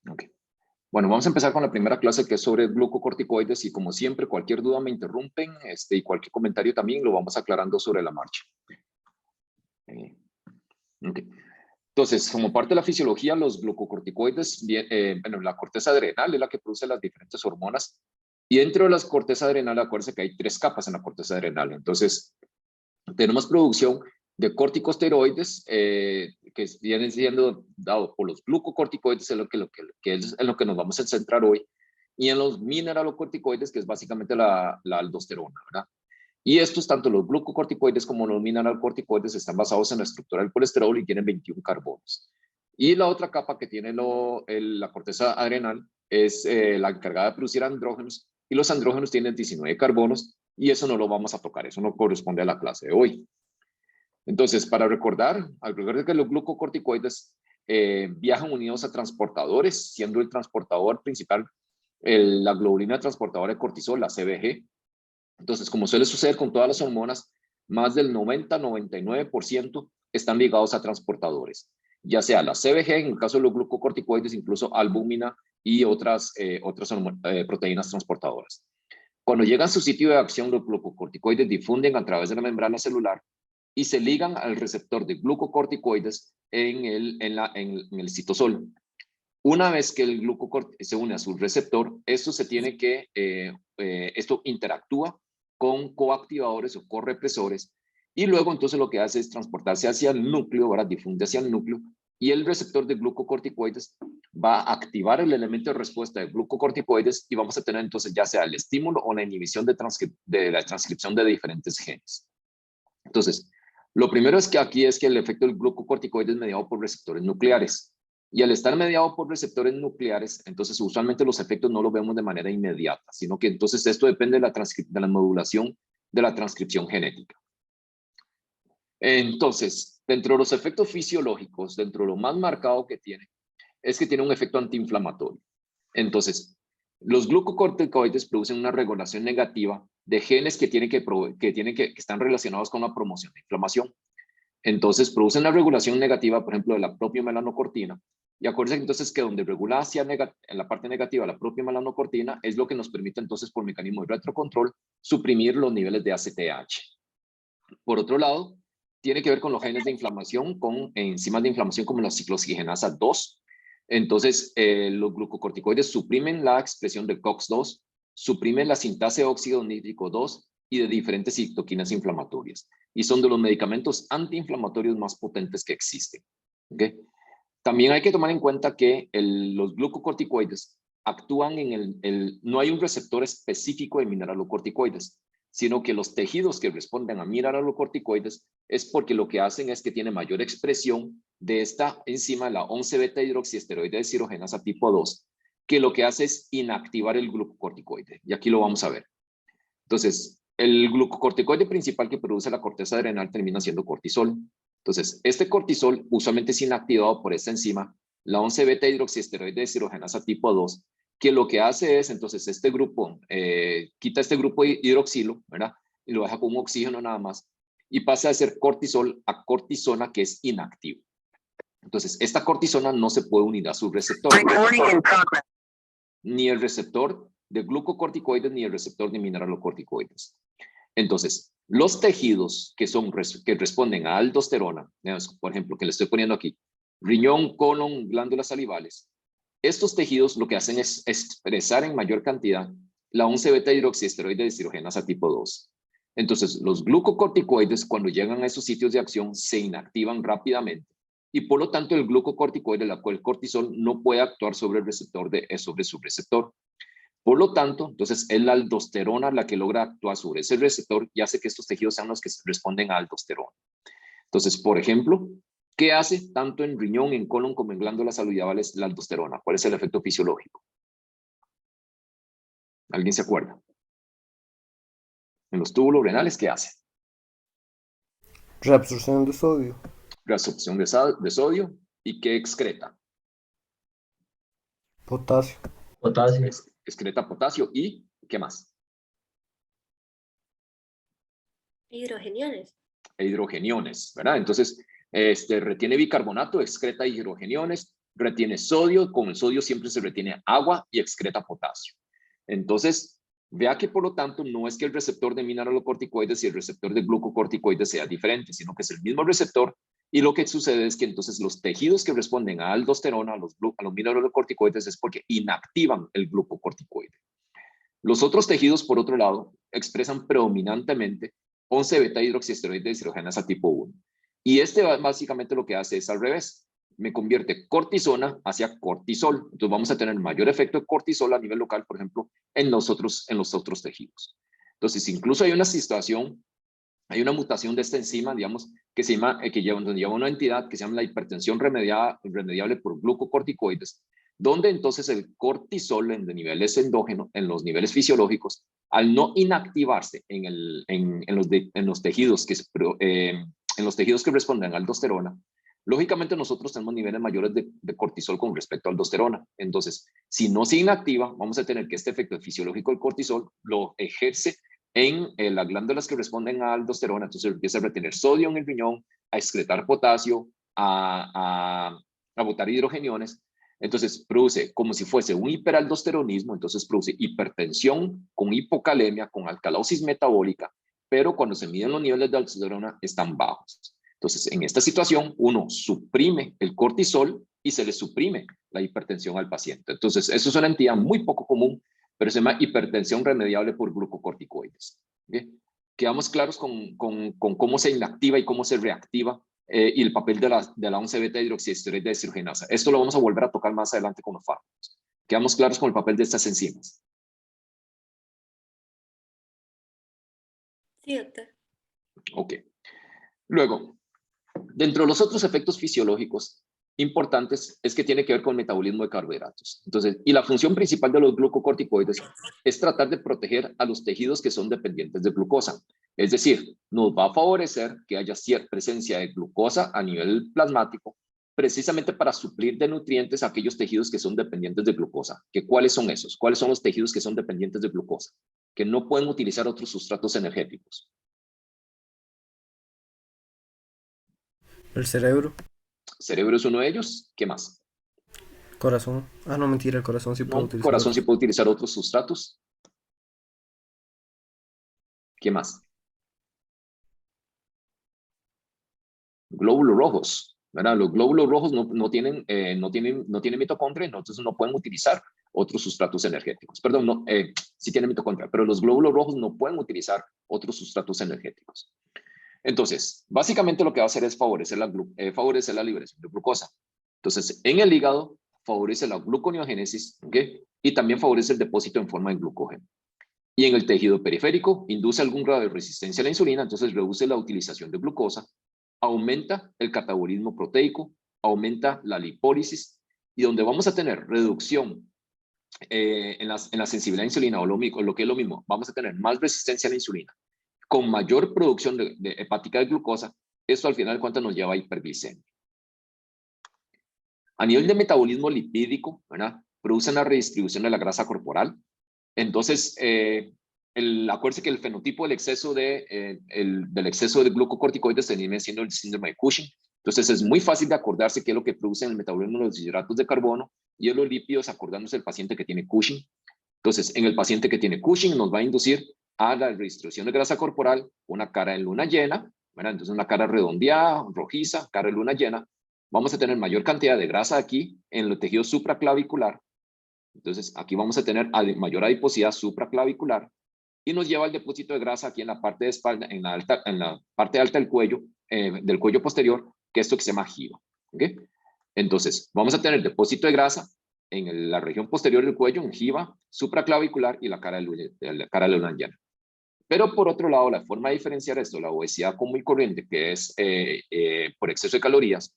Ok. Bueno, vamos a empezar con la primera clase que es sobre glucocorticoides y como siempre, cualquier duda me interrumpen y cualquier comentario también lo vamos aclarando sobre la marcha. Okay. Entonces, como parte de la fisiología, los glucocorticoides, bueno, la corteza adrenal es la que produce las diferentes hormonas y dentro de la corteza adrenal, acuérdense que hay 3 capas en la corteza adrenal. Entonces, tenemos producción de corticosteroides que vienen siendo dados por los glucocorticoides, que es en lo que nos vamos a centrar hoy, y en los mineralocorticoides, que es básicamente la aldosterona, ¿verdad? Y estos, tanto los glucocorticoides como los mineralocorticoides, están basados en la estructura del colesterol y tienen 21 carbonos. Y la otra capa que tiene la corteza adrenal es la encargada de producir andrógenos, y los andrógenos tienen 19 carbonos, y eso no lo vamos a tocar, eso no corresponde a la clase de hoy. Entonces, para recordar, al recordar que los glucocorticoides viajan unidos a transportadores, siendo el transportador principal la globulina transportadora de cortisol, la CBG. Entonces, como suele suceder con todas las hormonas, más del 90-99% están ligados a transportadores, ya sea la CBG, en el caso de los glucocorticoides, incluso albúmina y otras proteínas transportadoras. Cuando llegan a su sitio de acción, los glucocorticoides difunden a través de la membrana celular y se ligan al receptor de glucocorticoides en el citosol. Una vez que el glucocorticoide se une a su receptor, esto interactúa con coactivadores o correpresores, y luego entonces lo que hace es transportarse hacia el núcleo, ¿verdad? Difunde hacia el núcleo, y el receptor de glucocorticoides va a activar el elemento de respuesta de glucocorticoides y vamos a tener entonces ya sea el estímulo o la inhibición de la transcripción de diferentes genes. Entonces, lo primero es que aquí es que el efecto del glucocorticoide es mediado por receptores nucleares. Y al estar mediado por receptores nucleares, entonces usualmente los efectos no los vemos de manera inmediata, sino que entonces esto depende de la modulación de la transcripción genética. Entonces, dentro de los efectos fisiológicos, dentro de lo más marcado que tiene, es que tiene un efecto antiinflamatorio. Entonces, los glucocorticoides producen una regulación negativa de genes que están relacionados con la promoción de inflamación. Entonces, producen una regulación negativa, por ejemplo, de la propia melanocortina. Y acuérdense entonces que donde regula en la parte negativa la propia melanocortina es lo que nos permite entonces por mecanismo de retrocontrol suprimir los niveles de ACTH. Por otro lado, tiene que ver con los genes de inflamación, con enzimas de inflamación como la ciclooxigenasa 2. Entonces, los glucocorticoides suprimen la expresión de COX-2, suprimen la sintase de óxido nítrico 2 y de diferentes citoquinas inflamatorias. Y son de los medicamentos antiinflamatorios más potentes que existen. ¿Okay? También hay que tomar en cuenta que los glucocorticoides actúan no hay un receptor específico de mineralocorticoides, sino que los tejidos que responden a mineralocorticoides es porque lo que hacen es que tiene mayor expresión de esta enzima, la 11-beta hidroxiesteroide deshidrogenasa tipo 2, que lo que hace es inactivar el glucocorticoide. Y aquí lo vamos a ver. Entonces, el glucocorticoide principal que produce la corteza adrenal termina siendo cortisol. Entonces, este cortisol usualmente es inactivado por esta enzima, la 11-beta hidroxiesteroide deshidrogenasa tipo 2, que lo que hace es, entonces, este grupo, quita este grupo hidroxilo, ¿verdad? Y lo deja con un oxígeno nada más, y pasa de ser cortisol a cortisona, que es inactivo. Entonces, esta cortisona no se puede unir a su receptor. Ni el receptor de glucocorticoides, ni el receptor de mineralocorticoides. Entonces, los tejidos que responden a aldosterona, por ejemplo, que le estoy poniendo aquí, riñón, colon, glándulas salivales, estos tejidos lo que hacen es expresar en mayor cantidad la 11-beta hidroxiesteroide deshidrogenasa tipo 2. Entonces, los glucocorticoides, cuando llegan a esos sitios de acción, se inactivan rápidamente y por lo tanto el glucocorticoide, el cortisol, no puede actuar sobre el receptor sobre su receptor. Por lo tanto, entonces es la aldosterona la que logra actuar sobre ese receptor y hace que estos tejidos sean los que responden a aldosterona. Entonces, por ejemplo, ¿qué hace tanto en riñón, en colon como en glándulas salivales la aldosterona? ¿Cuál es el efecto fisiológico? ¿Alguien se acuerda? En los túbulos renales, ¿qué hace? Reabsorción de sodio. Reabsorción de sodio. ¿Y qué excreta? Potasio. Potasio. Excreta potasio. ¿Y qué más? Hidrogeniones. Hidrogeniones, ¿verdad? Entonces, retiene bicarbonato, excreta hidrogeniones retiene sodio, con el sodio siempre se retiene agua y excreta potasio. Entonces, vea que por lo tanto no es que el receptor de mineralocorticoides y el receptor de glucocorticoides sea diferente, sino que es el mismo receptor, y lo que sucede es que entonces los tejidos que responden a aldosterona, a los mineralocorticoides, es porque inactivan el glucocorticoide. Los otros tejidos, por otro lado, expresan predominantemente 11-beta hidroxiesteroide deshidrogenasa tipo 1. Y básicamente lo que hace es al revés. Me convierte cortisona hacia cortisol. Entonces vamos a tener mayor efecto de cortisol a nivel local, por ejemplo, en los otros tejidos. Entonces, incluso hay una situación, hay una mutación de esta enzima, digamos, que se llama, donde lleva una entidad que se llama la hipertensión remediable por glucocorticoides, donde entonces el cortisol en niveles endógenos, en los niveles fisiológicos, al no inactivarse en los tejidos que responden a aldosterona, lógicamente nosotros tenemos niveles mayores de cortisol con respecto a aldosterona. Entonces, si no se inactiva, vamos a tener que este efecto fisiológico del cortisol lo ejerce en las glándulas que responden a aldosterona. Entonces empieza a retener sodio en el riñón, a excretar potasio, a botar hidrogeniones. Entonces produce como si fuese un hiperaldosteronismo, entonces produce hipertensión con hipocalemia, con alcalosis metabólica, pero cuando se miden los niveles de aldosterona están bajos. Entonces, en esta situación, uno suprime el cortisol y se le suprime la hipertensión al paciente. Entonces, eso es una entidad muy poco común, pero se llama hipertensión remediable por glucocorticoides. ¿Okay? Quedamos claros con cómo se inactiva y cómo se reactiva y el papel de la 11-beta hidroxiesteroide deshidrogenasa. Esto lo vamos a volver a tocar más adelante con los fármacos. Quedamos claros con el papel de estas enzimas. Sí, doctor. Ok. Luego, dentro de los otros efectos fisiológicos importantes es que tiene que ver con el metabolismo de carbohidratos. Entonces, y la función principal de los glucocorticoides es tratar de proteger a los tejidos que son dependientes de glucosa. Es decir, nos va a favorecer que haya cierta presencia de glucosa a nivel plasmático, precisamente para suplir de nutrientes a aquellos tejidos que son dependientes de glucosa. ¿Cuáles son esos? ¿Cuáles son los tejidos que son dependientes de glucosa? Que no pueden utilizar otros sustratos energéticos. El cerebro. Cerebro es uno de ellos. ¿Qué más? Corazón. Ah, no, mentira, el corazón sí puede No, utilizar corazón sí otros. puede utilizar otros sustratos. ¿Qué más? Glóbulos rojos, ¿verdad? Los glóbulos rojos no tienen mitocondria, entonces no pueden utilizar otros sustratos energéticos. Perdón, no, sí tienen mitocondria, pero los glóbulos rojos no pueden utilizar otros sustratos energéticos. Entonces, básicamente lo que va a hacer es favorecer la liberación de glucosa. Entonces, en el hígado favorece la gluconeogénesis, ¿ok? Y también favorece el depósito en forma de glucógeno. Y en el tejido periférico induce algún grado de resistencia a la insulina, entonces reduce la utilización de glucosa, aumenta el catabolismo proteico, aumenta la lipólisis, y donde vamos a tener reducción en la sensibilidad a la insulina, o lo que es lo mismo, vamos a tener más resistencia a la insulina, con mayor producción de hepática de glucosa. Esto al final de cuentas nos lleva a hiperglicemia. A nivel de metabolismo lipídico, ¿verdad? Produce una redistribución de la grasa corporal. Entonces, acuérdense que el fenotipo del exceso de glucocorticoides termina siendo el síndrome de Cushing. Entonces, es muy fácil de acordarse qué es lo que producen el metabolismo de los hidratos de carbono y de los lípidos, acordándose del paciente que tiene Cushing. Entonces, en el paciente que tiene Cushing nos va a inducir a la redistribución de grasa corporal, una cara en luna llena, ¿verdad? Entonces una cara redondeada, rojiza, cara en luna llena. Vamos a tener mayor cantidad de grasa aquí en el tejido supraclavicular. Entonces, aquí vamos a tener mayor adiposidad supraclavicular y nos lleva al depósito de grasa aquí en la parte de espalda, en la parte alta del cuello posterior, que es esto que se llama jiba. ¿Okay? Entonces, vamos a tener depósito de grasa en la región posterior del cuello, en jiba, supraclavicular y la cara de luna llena. Pero por otro lado, la forma de diferenciar esto, la obesidad común y corriente, que es por exceso de calorías,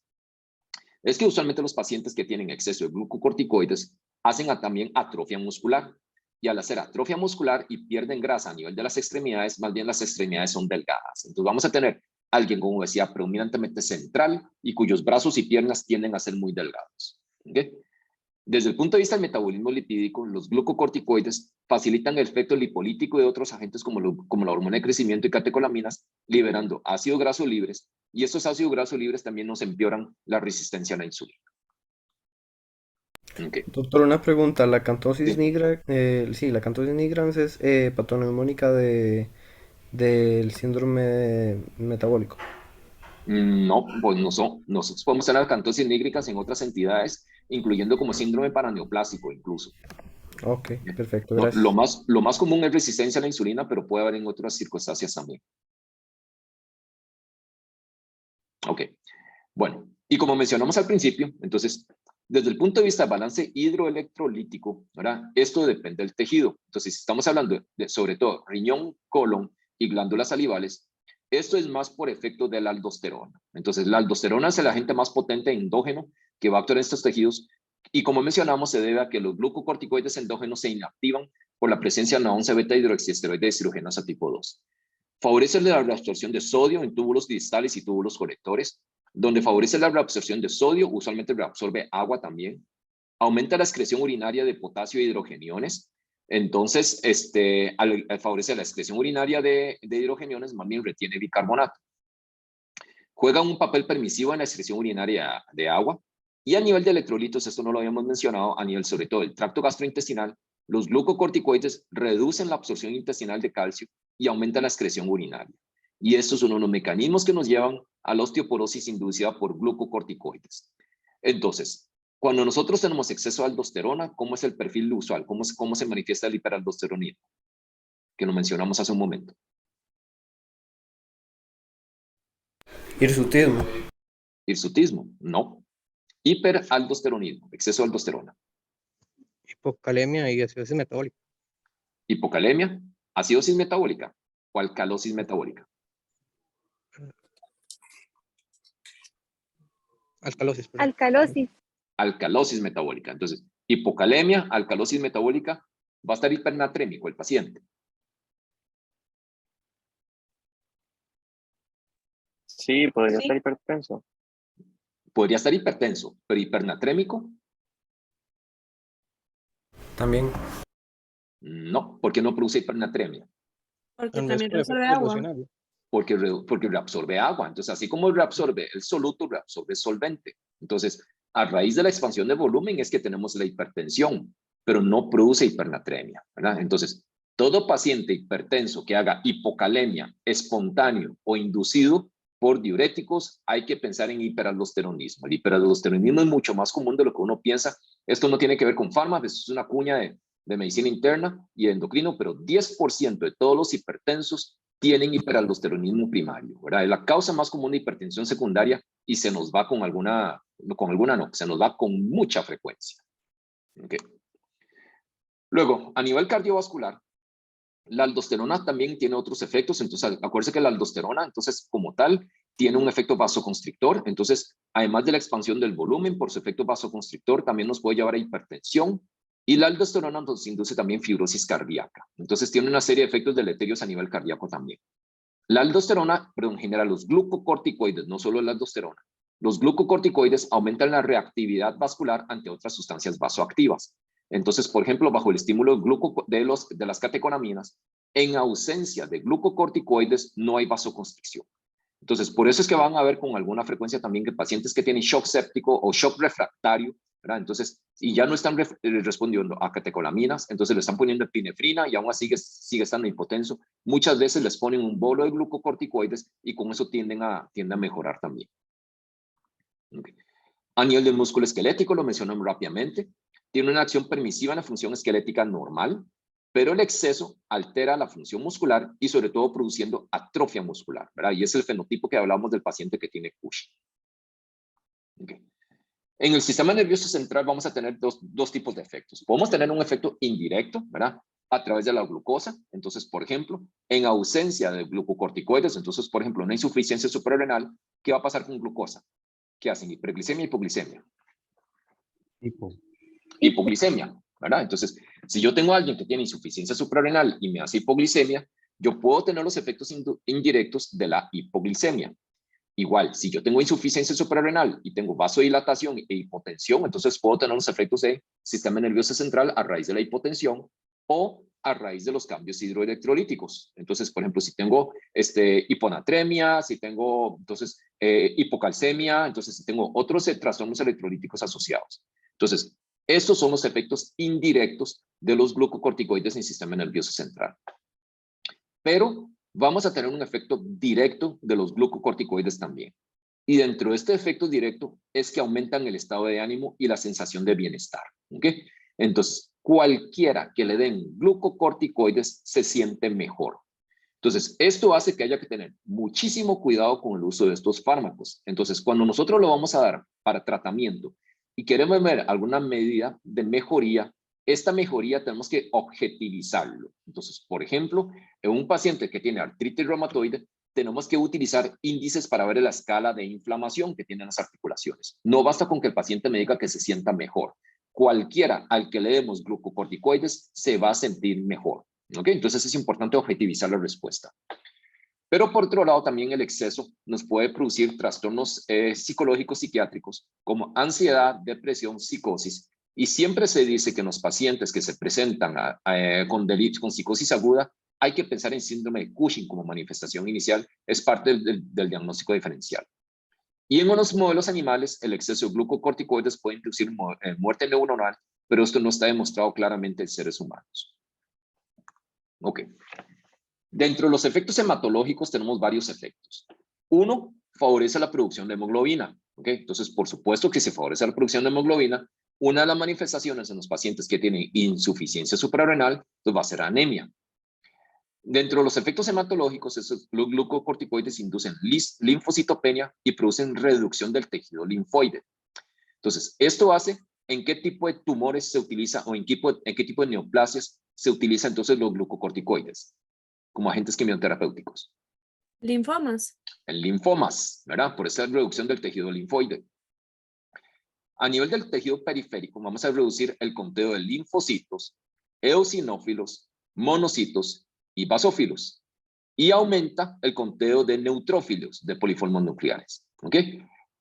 es que usualmente los pacientes que tienen exceso de glucocorticoides hacen también atrofia muscular. Y al hacer atrofia muscular y pierden grasa a nivel de las extremidades, más bien las extremidades son delgadas. Entonces vamos a tener alguien con obesidad predominantemente central y cuyos brazos y piernas tienden a ser muy delgados. ¿Okay? Desde el punto de vista del metabolismo lipídico, los glucocorticoides facilitan el efecto lipolítico de otros agentes como la hormona de crecimiento y catecolaminas, liberando ácidos grasos libres, y estos ácidos grasos libres también nos empeoran la resistencia a la insulina. Ok. Doctor, una pregunta. La cantosis Sí. nigra, sí, la cantosis nigrans es patognomónica del síndrome metabólico. No, pues no son. Nosotros podemos tener acantosis nígricas en otras entidades, incluyendo como síndrome paraneoplásico incluso. Ok, perfecto, No, gracias. lo más común es resistencia a la insulina, pero puede haber en otras circunstancias también. Ok, bueno, y como mencionamos al principio, entonces, desde el punto de vista del balance hidroelectrolítico, ¿verdad? Esto depende del tejido. Entonces, si estamos hablando de, sobre todo, riñón, colon y glándulas salivales, esto es más por efecto de la aldosterona. Entonces, la aldosterona es el agente más potente endógeno que va a actuar en estos tejidos y como mencionamos, se debe a que los glucocorticoides endógenos se inactivan por la presencia de una 11 beta hidroxiesteroide deshidrogenasa tipo 2. Favorece la reabsorción de sodio en túbulos distales y túbulos colectores, donde favorece la reabsorción de sodio, usualmente reabsorbe agua también. Aumenta la excreción urinaria de potasio e hidrogeniones. Entonces, al favorecer la excreción urinaria de hidrogeniones, más bien retiene bicarbonato. Juega un papel permisivo en la excreción urinaria de agua. Y a nivel de electrolitos, esto no lo habíamos mencionado, a nivel sobre todo del tracto gastrointestinal, los glucocorticoides reducen la absorción intestinal de calcio y aumentan la excreción urinaria. Y estos son unos mecanismos que nos llevan a la osteoporosis inducida por glucocorticoides. Entonces, cuando nosotros tenemos exceso de aldosterona, ¿cómo es el perfil usual? ¿Cómo se manifiesta el hiperaldosteronismo? Que lo mencionamos hace un momento. Hirsutismo. Hirsutismo, no. Hiperaldosteronismo, exceso de aldosterona. Hipocalemia y acidosis metabólica. Hipocalemia, acidosis metabólica o alcalosis metabólica. Alcalosis, perdón. Alcalosis. Alcalosis metabólica. Entonces, hipocalemia, alcalosis metabólica, va a estar hipernatrémico el paciente. Sí, podría Sí. estar hipertenso. Podría estar hipertenso, pero hipernatrémico, También. no, porque no produce hipernatremia, Porque No es también por resuelve efecto agua. evolucionario. porque reabsorbe agua. Entonces, así como reabsorbe el soluto, reabsorbe el solvente. Entonces, a raíz de la expansión de volumen es que tenemos la hipertensión, pero no produce hipernatremia, ¿verdad? Entonces, todo paciente hipertenso que haga hipocalemia espontáneo o inducido por diuréticos, hay que pensar en hiperaldosteronismo. El hiperaldosteronismo es mucho más común de lo que uno piensa. Esto no tiene que ver con fármacos, es una cuña de medicina interna y de endocrino, pero 10% de todos los hipertensos tienen hiperaldosteronismo primario, ¿verdad? Es la causa más común de hipertensión secundaria y se nos va con alguna no, se nos va con mucha frecuencia. Okay. Luego, a nivel cardiovascular, la aldosterona también tiene otros efectos, entonces acuérdense que la aldosterona, entonces como tal, tiene un efecto vasoconstrictor, entonces además de la expansión del volumen, por su efecto vasoconstrictor, también nos puede llevar a hipertensión, y la aldosterona nos induce también fibrosis cardíaca, entonces tiene una serie de efectos deleterios a nivel cardíaco también. La aldosterona, perdón, genera los glucocorticoides, no solo la aldosterona. Los glucocorticoides aumentan la reactividad vascular ante otras sustancias vasoactivas. Entonces, por ejemplo, bajo el estímulo de las catecolaminas, en ausencia de glucocorticoides no hay vasoconstricción. Entonces, por eso es que van a ver con alguna frecuencia también que pacientes que tienen shock séptico o shock refractario, ¿verdad? Entonces, y ya no están respondiendo a catecolaminas, entonces le están poniendo epinefrina y aún así sigue estando hipotenso. Muchas veces les ponen un bolo de glucocorticoides y con eso tienden a mejorar también. Okay. A nivel del músculo esquelético, lo mencionamos rápidamente, tiene una acción permisiva en la función esquelética normal, pero el exceso altera la función muscular y sobre todo produciendo atrofia muscular, ¿verdad? Y es el fenotipo que hablamos del paciente que tiene Cushing. Okay. En el sistema nervioso central vamos a tener dos tipos de efectos. Podemos tener un efecto indirecto, ¿verdad? A través de la glucosa. Entonces, por ejemplo, en ausencia de glucocorticoides, entonces, por ejemplo, una insuficiencia suprarrenal, ¿qué va a pasar con glucosa? ¿Qué hacen? Hiperglicemia y hipoglicemia. Hipoglicemia, ¿verdad? Entonces, si yo tengo a alguien que tiene insuficiencia suprarrenal y me hace hipoglicemia, yo puedo tener los efectos indirectos de la hipoglicemia. Igual, si yo tengo insuficiencia suprarrenal y tengo vasodilatación e hipotensión, entonces puedo tener los efectos del sistema nervioso central a raíz de la hipotensión o a raíz de los cambios hidroelectrolíticos. Entonces, por ejemplo, si tengo hiponatremia, si tengo entonces hipocalcemia, entonces si tengo otros trastornos electrolíticos asociados. Entonces, Estos son los efectos indirectos de los glucocorticoides en el sistema nervioso central. Pero vamos a tener un efecto directo de los glucocorticoides también. Y dentro de este efecto directo es que aumentan el estado de ánimo y la sensación de bienestar. ¿Ok? Entonces, cualquiera que le den glucocorticoides se siente mejor. Entonces, esto hace que haya que tener muchísimo cuidado con el uso de estos fármacos. Entonces, cuando nosotros lo vamos a dar para tratamiento y queremos ver alguna medida de mejoría, esta mejoría tenemos que objetivizarlo. Entonces, por ejemplo, en un paciente que tiene artritis reumatoide, tenemos que utilizar índices para ver la escala de inflamación que tienen las articulaciones. No basta con que el paciente me diga que se sienta mejor. Cualquiera al que le demos glucocorticoides se va a sentir mejor. ¿Ok? Entonces es importante objetivizar la respuesta. Pero por otro lado, también el exceso nos puede producir trastornos psicológicos psiquiátricos como ansiedad, depresión, psicosis. Y siempre se dice que en los pacientes que se presentan con psicosis aguda, hay que pensar en síndrome de Cushing como manifestación inicial, es parte del diagnóstico diferencial. Y en unos modelos animales, el exceso de glucocorticoides puede inducir muerte neuronal, pero esto no está demostrado claramente en seres humanos. Ok. Dentro de los efectos hematológicos tenemos varios efectos. Uno, favorece la producción de hemoglobina. ¿Ok? Entonces, por supuesto que se favorece la producción de hemoglobina. Una de las manifestaciones en los pacientes que tienen insuficiencia suprarrenal pues va a ser anemia. Dentro de los efectos hematológicos, esos glucocorticoides inducen linfocitopenia y producen reducción del tejido linfoide. Entonces, esto hace en qué tipo de tumores se utiliza o en qué tipo de neoplasias se utiliza entonces los glucocorticoides como agentes quimioterapéuticos. Linfomas. En linfomas, ¿verdad? Por esa reducción del tejido linfoide. A nivel del tejido periférico, vamos a reducir el conteo de linfocitos, eosinófilos, monocitos y basófilos. Y aumenta el conteo de neutrófilos, de poliformos nucleares. ¿Ok?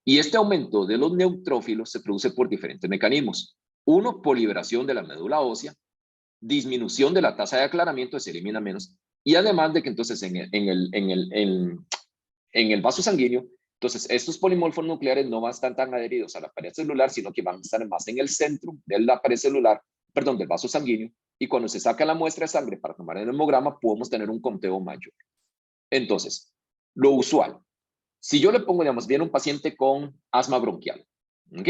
Y este aumento de los neutrófilos se produce por diferentes mecanismos. Uno, por liberación de la médula ósea, disminución de la tasa de aclaramiento, se elimina menos, y además de que entonces en el vaso sanguíneo, entonces estos polimorfos nucleares no van a estar tan adheridos a la pared celular, sino que van a estar más en el centro de la pared celular, perdón, del vaso sanguíneo, y cuando se saca la muestra de sangre para tomar el hemograma, podemos tener un conteo mayor. Entonces, lo usual, si yo le pongo, digamos, viene un paciente con asma bronquial, ¿ok?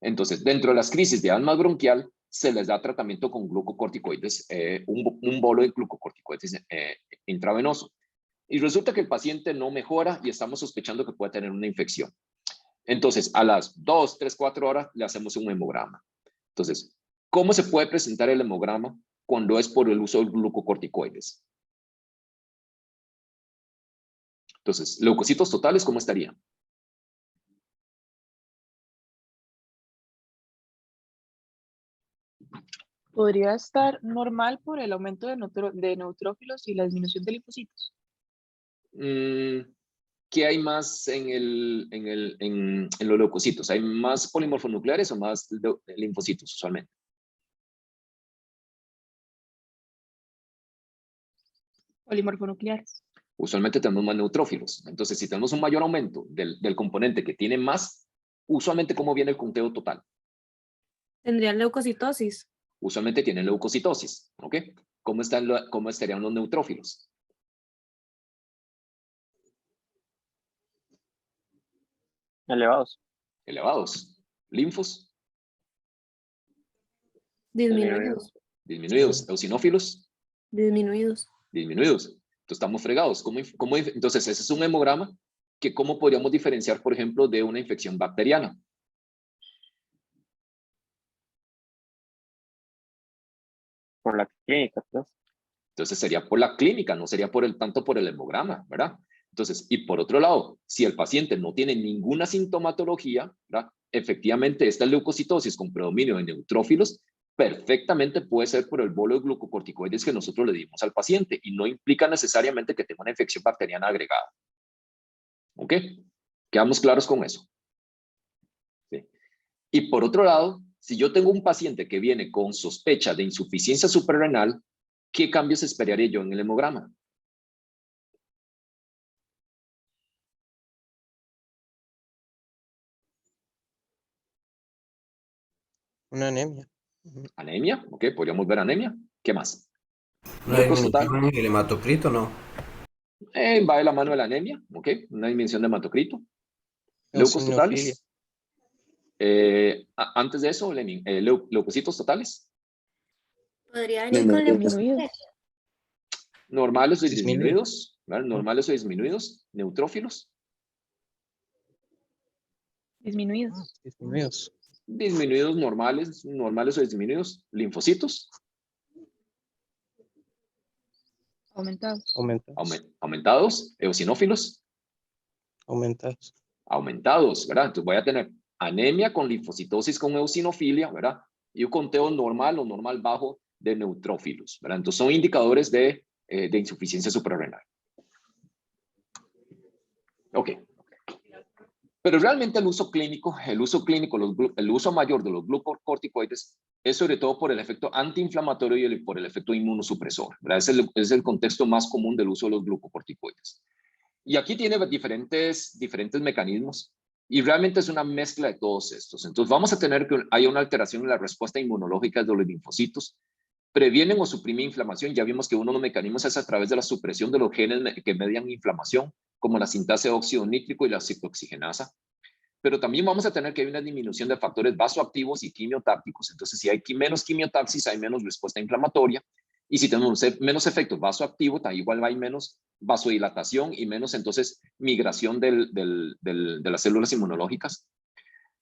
Entonces, dentro de las crisis de asma bronquial, se les da tratamiento con glucocorticoides, un bolo de glucocorticoides intravenoso. Y resulta que el paciente no mejora y estamos sospechando que puede tener una infección. Entonces, a las 2, 3, 4 horas le hacemos un hemograma. Entonces, ¿cómo se puede presentar el hemograma cuando es por el uso de glucocorticoides? Entonces, leucocitos totales, ¿cómo estarían? Podría estar normal por el aumento de neutrófilos y la disminución de linfocitos. ¿Qué hay más en los leucocitos? ¿Hay más polimorfonucleares o más linfocitos usualmente? Polimorfonucleares. Usualmente tenemos más neutrófilos. Entonces, si tenemos un mayor aumento del componente que tiene más, usualmente, ¿cómo viene el conteo total? Tendrían leucocitosis. Usualmente tienen leucocitosis. ¿Ok? ¿Cómo estarían los neutrófilos? Elevados. Elevados. ¿Linfos? Disminuidos. Disminuidos. ¿Eosinófilos? Disminuidos. Disminuidos. Entonces estamos fregados. Entonces ese es un hemograma que cómo podríamos diferenciar, por ejemplo, de una infección bacteriana. Por la clínica, pues. Entonces sería por la clínica, no sería tanto por el hemograma, ¿verdad? Entonces, y por otro lado, si el paciente no tiene ninguna sintomatología, ¿verdad? Efectivamente, esta leucocitosis con predominio de neutrófilos perfectamente puede ser por el bolo de glucocorticoides que nosotros le dimos al paciente y no implica necesariamente que tenga una infección bacteriana agregada. ¿Ok? ¿Quedamos claros con eso? ¿Sí? Y por otro lado, si yo tengo un paciente que viene con sospecha de insuficiencia suprarrenal, ¿qué cambios esperaría yo en el hemograma? Una anemia. Ujú. Anemia, ok, podríamos ver anemia. ¿Qué más? Una Glucos total. disminución en el hematocrito, ¿no? Va de la mano de la anemia, ok, una disminución de hematocrito. Leucos Eosinofilia. totales. Antes de eso, Lenin, leucocitos totales. Podría venir con Disminuidos. leucocitosis. Normales o Disminuido. disminuidos. ¿Verdad? Normales o disminuidos. Neutrófilos. Disminuidos. Disminuidos. Disminuidos normales, normales o disminuidos. Linfocitos. Aumentados. Aumentados. Aumentados. Eosinófilos. Aumentados. Aumentados, ¿verdad? Entonces voy a tener anemia con linfocitosis con eosinofilia, ¿verdad? Y un conteo normal o normal bajo de neutrófilos, ¿verdad? Entonces son indicadores de insuficiencia suprarrenal. Ok. Pero realmente el uso clínico, el uso mayor de los glucocorticoides es sobre todo por el efecto antiinflamatorio y por el efecto inmunosupresor, ¿verdad? Es el contexto más común del uso de los glucocorticoides. Y aquí tiene diferentes mecanismos y realmente es una mezcla de todos estos. Entonces vamos a tener que haya una alteración en la respuesta inmunológica de los linfocitos, previenen o suprimen inflamación. Ya vimos que uno de los mecanismos es a través de la supresión de los genes que median inflamación, como la sintasa de óxido nítrico y la ciclooxigenasa. Pero también vamos a tener que hay una disminución de factores vasoactivos y quimiotácticos. Entonces, si hay menos quimiotaxis, hay menos respuesta inflamatoria. Y si tenemos menos efectos vasoactivos, igual hay menos vasodilatación y menos, entonces, migración de las células inmunológicas.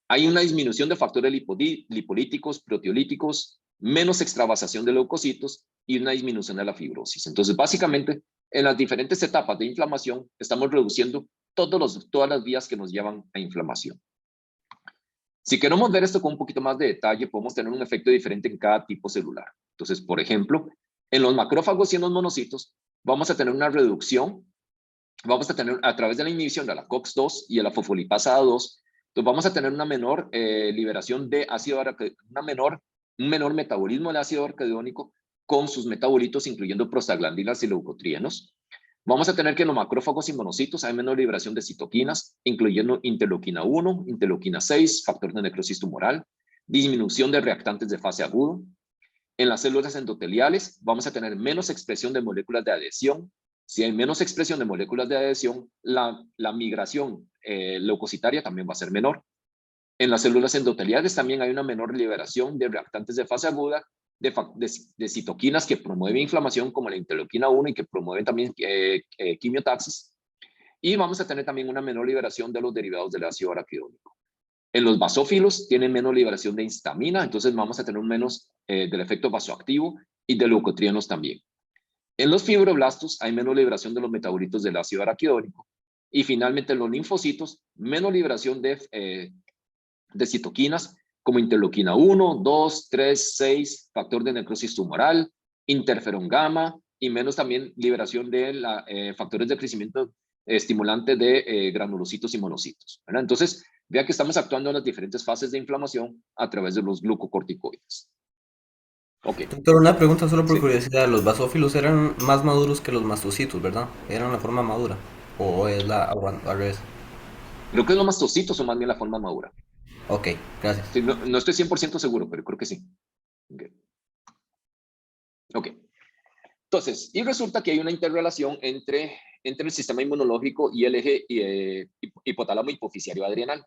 Hay una disminución de factores lipolíticos, proteolíticos, menos extravasación de leucocitos y una disminución de la fibrosis. Entonces, básicamente, en las diferentes etapas de inflamación, estamos reduciendo todas las vías que nos llevan a inflamación. Si queremos ver esto con un poquito más de detalle, podemos tener un efecto diferente en cada tipo celular. Entonces, por ejemplo, en los macrófagos y en los monocitos, vamos a tener una reducción, vamos a tener a través de la inhibición de la COX-2 y de la fosfolipasa 2, entonces vamos a tener una menor liberación de ácido araquidónico, un menor metabolismo del ácido araquidónico con sus metabolitos, incluyendo prostaglandinas y leucotrienos. Vamos a tener que en los macrófagos y monocitos hay menor liberación de citoquinas, incluyendo interleuquina 1, interleuquina 6, factor de necrosis tumoral, disminución de reactantes de fase agudo. En las células endoteliales vamos a tener menos expresión de moléculas de adhesión. Si hay menos expresión de moléculas de adhesión, la migración leucocitaria también va a ser menor. En las células endoteliales también hay una menor liberación de reactantes de fase aguda, de citoquinas que promueven inflamación, como la interleuquina 1 y que promueven también quimiotaxis. Y vamos a tener también una menor liberación de los derivados del ácido araquidónico. En los basófilos tienen menos liberación de histamina, entonces vamos a tener un menos del efecto vasoactivo y de leucotrienos también. En los fibroblastos hay menos liberación de los metabolitos del ácido araquidónico. Y finalmente en los linfocitos, menos liberación de citoquinas como interleuquina 1, 2, 3, 6, factor de necrosis tumoral, interferón gamma y menos también liberación de factores de crecimiento estimulante de granulocitos y monocitos, ¿verdad? Entonces, vea que estamos actuando en las diferentes fases de inflamación a través de los glucocorticoides. Ok. Doctor, una pregunta solo por Sí. curiosidad. Los basófilos eran más maduros que los mastocitos, ¿verdad? Eran la forma madura. ¿O es al revés? Creo que los mastocitos son más bien la forma madura. Ok, gracias. Sí, no estoy 100% seguro, pero creo que sí. Ok. Entonces, y resulta que hay una interrelación entre el sistema inmunológico y el eje hipotálamo hipofisiario adrenal,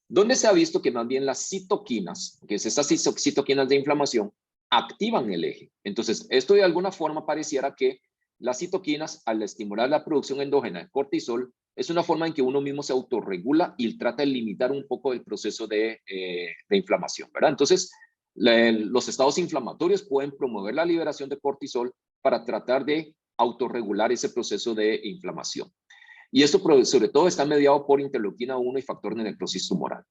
donde se ha visto que más bien las citoquinas, que es estas citoquinas de inflamación, activan el eje. Entonces, esto de alguna forma pareciera que las citoquinas, al estimular la producción endógena de cortisol, es una forma en que uno mismo se autorregula y trata de limitar un poco el proceso de inflamación, ¿verdad? Entonces, los estados inflamatorios pueden promover la liberación de cortisol para tratar de autorregular ese proceso de inflamación. Y esto sobre todo está mediado por interleuquina 1 y factor de necrosis tumoral.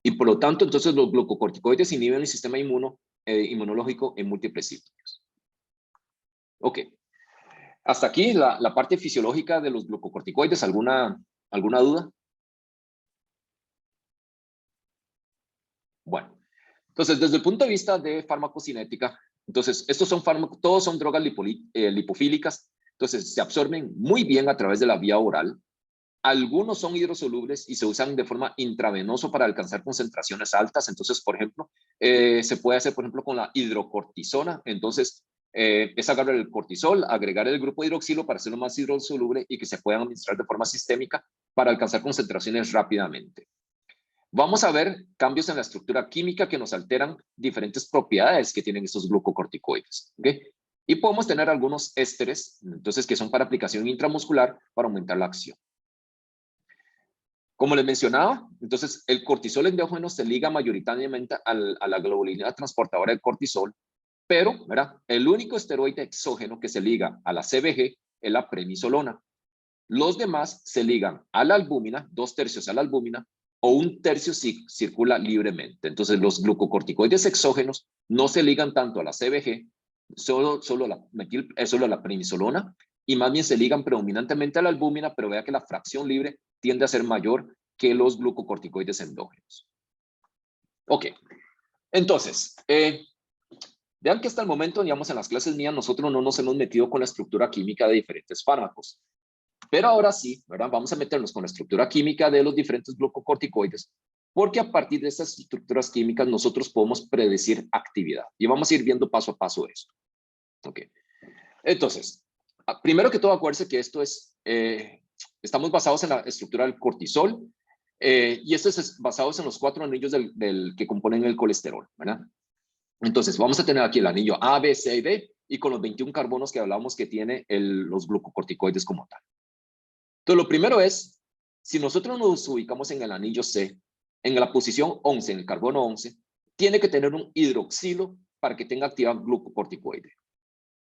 Y por lo tanto, entonces los glucocorticoides inhiben el sistema inmunológico en múltiples sitios. Ok. Hasta aquí la parte fisiológica de los glucocorticoides. ¿Alguna duda? Bueno, entonces desde el punto de vista de farmacocinética, entonces estos son todos son drogas lipofílicas, entonces se absorben muy bien a través de la vía oral. Algunos son hidrosolubles y se usan de forma intravenosa para alcanzar concentraciones altas. Entonces, por ejemplo, se puede hacer, por ejemplo, con la hidrocortisona. Entonces, es agarrar el cortisol, agregar el grupo hidroxilo para hacerlo más hidrosoluble y que se puedan administrar de forma sistémica para alcanzar concentraciones rápidamente. Vamos a ver cambios en la estructura química que nos alteran diferentes propiedades que tienen estos glucocorticoides. ¿Okay? Y podemos tener algunos ésteres, entonces, que son para aplicación intramuscular para aumentar la acción. Como les mencionaba, entonces el cortisol endógeno se liga mayoritariamente a la globulina transportadora del cortisol, pero, ¿verdad? El único esteroide exógeno que se liga a la CBG es la prednisolona. Los demás se ligan a la albúmina, 2/3 a la albúmina, o 1/3 circula libremente. Entonces, los glucocorticoides exógenos no se ligan tanto a la CBG, solo la prednisolona, y más bien se ligan predominantemente a la albúmina, pero vea que la fracción libre tiende a ser mayor que los glucocorticoides endógenos. Ok, entonces, vean que hasta el momento, digamos, en las clases mías, nosotros no nos hemos metido con la estructura química de diferentes fármacos. Pero ahora sí, ¿verdad? Vamos a meternos con la estructura química de los diferentes glucocorticoides, porque a partir de estas estructuras químicas nosotros podemos predecir actividad. Y vamos a ir viendo paso a paso esto. Ok. Entonces, primero que todo, acuérdense que esto es, estamos basados en la estructura del cortisol, y esto es basados en los 4 anillos que componen el colesterol, ¿verdad? Entonces, vamos a tener aquí el anillo A, B, C y D, y con los 21 carbonos que hablábamos que tiene los glucocorticoides como tal. Entonces, lo primero es, si nosotros nos ubicamos en el anillo C, en la posición 11, en el carbono 11, tiene que tener un hidroxilo para que tenga actividad glucocorticoide.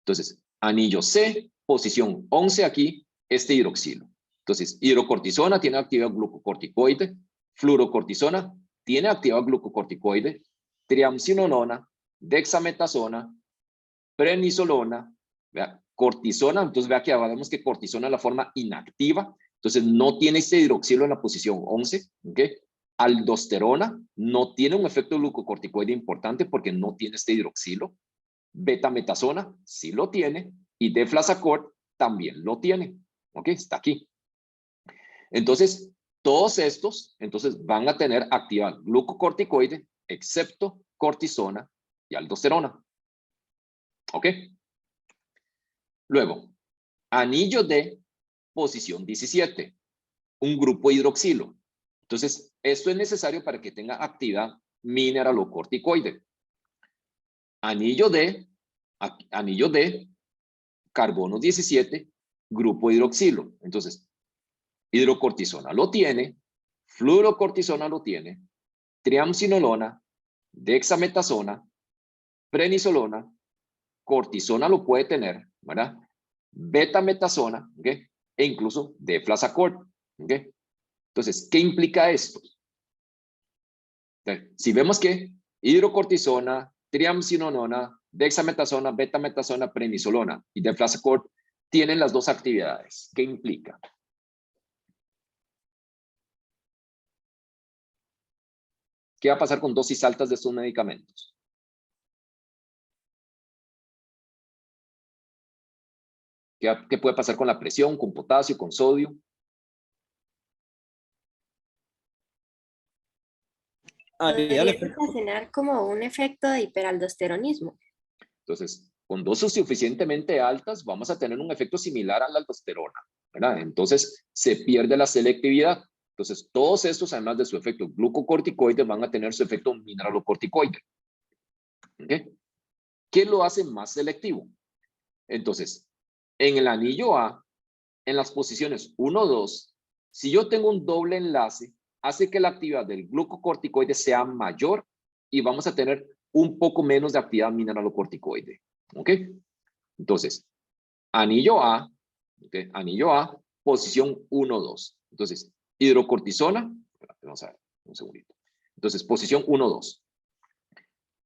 Entonces, anillo C, posición 11 aquí, este hidroxilo. Entonces, hidrocortisona tiene actividad glucocorticoide, fluorocortisona tiene actividad glucocorticoide, triamcinolona, dexametasona, prednisolona, ¿vea? Cortisona, entonces vea que vemos que cortisona es la forma inactiva, entonces no tiene este hidroxilo en la posición 11, ¿ok? Aldosterona no tiene un efecto glucocorticoide importante porque no tiene este hidroxilo. Betametasona sí lo tiene y deflazacort también lo tiene, ¿ok? Está aquí. Entonces, todos estos, entonces van a tener actividad glucocorticoide, excepto cortisona y aldosterona, ¿ok? Luego, anillo D, posición 17, un grupo hidroxilo. Entonces, esto es necesario para que tenga actividad mineralocorticoide. Anillo D, carbono 17, grupo hidroxilo. Entonces, hidrocortisona lo tiene, fluorocortisona lo tiene, triamcinolona, dexametasona, prednisolona, cortisona lo puede tener, ¿verdad? Betametasona, ¿ok? E incluso deflazacort, ¿ok? Entonces, ¿qué implica esto? Si vemos que hidrocortisona, triamcinolona, dexametasona, betametasona, prednisolona y deflazacort tienen las dos actividades, ¿qué implica? ¿Qué va a pasar con dosis altas de estos medicamentos? ¿Qué puede pasar con la presión, con potasio, con sodio? Podría ocasionar como un efecto de hiperaldosteronismo. Entonces, con dosis suficientemente altas vamos a tener un efecto similar a la aldosterona, ¿verdad? Entonces, se pierde la selectividad. Entonces, todos estos, además de su efecto glucocorticoide, van a tener su efecto mineralocorticoide. ¿Ok? ¿Qué lo hace más selectivo? Entonces, en el anillo A, en las posiciones 1, 2, si yo tengo un doble enlace, hace que la actividad del glucocorticoide sea mayor y vamos a tener un poco menos de actividad mineralocorticoide. ¿Ok? Entonces, anillo A, ¿okay? Anillo A, posición 1, 2. Entonces, hidrocortisona, vamos a ver, un segundito. Entonces, posición 1, 2.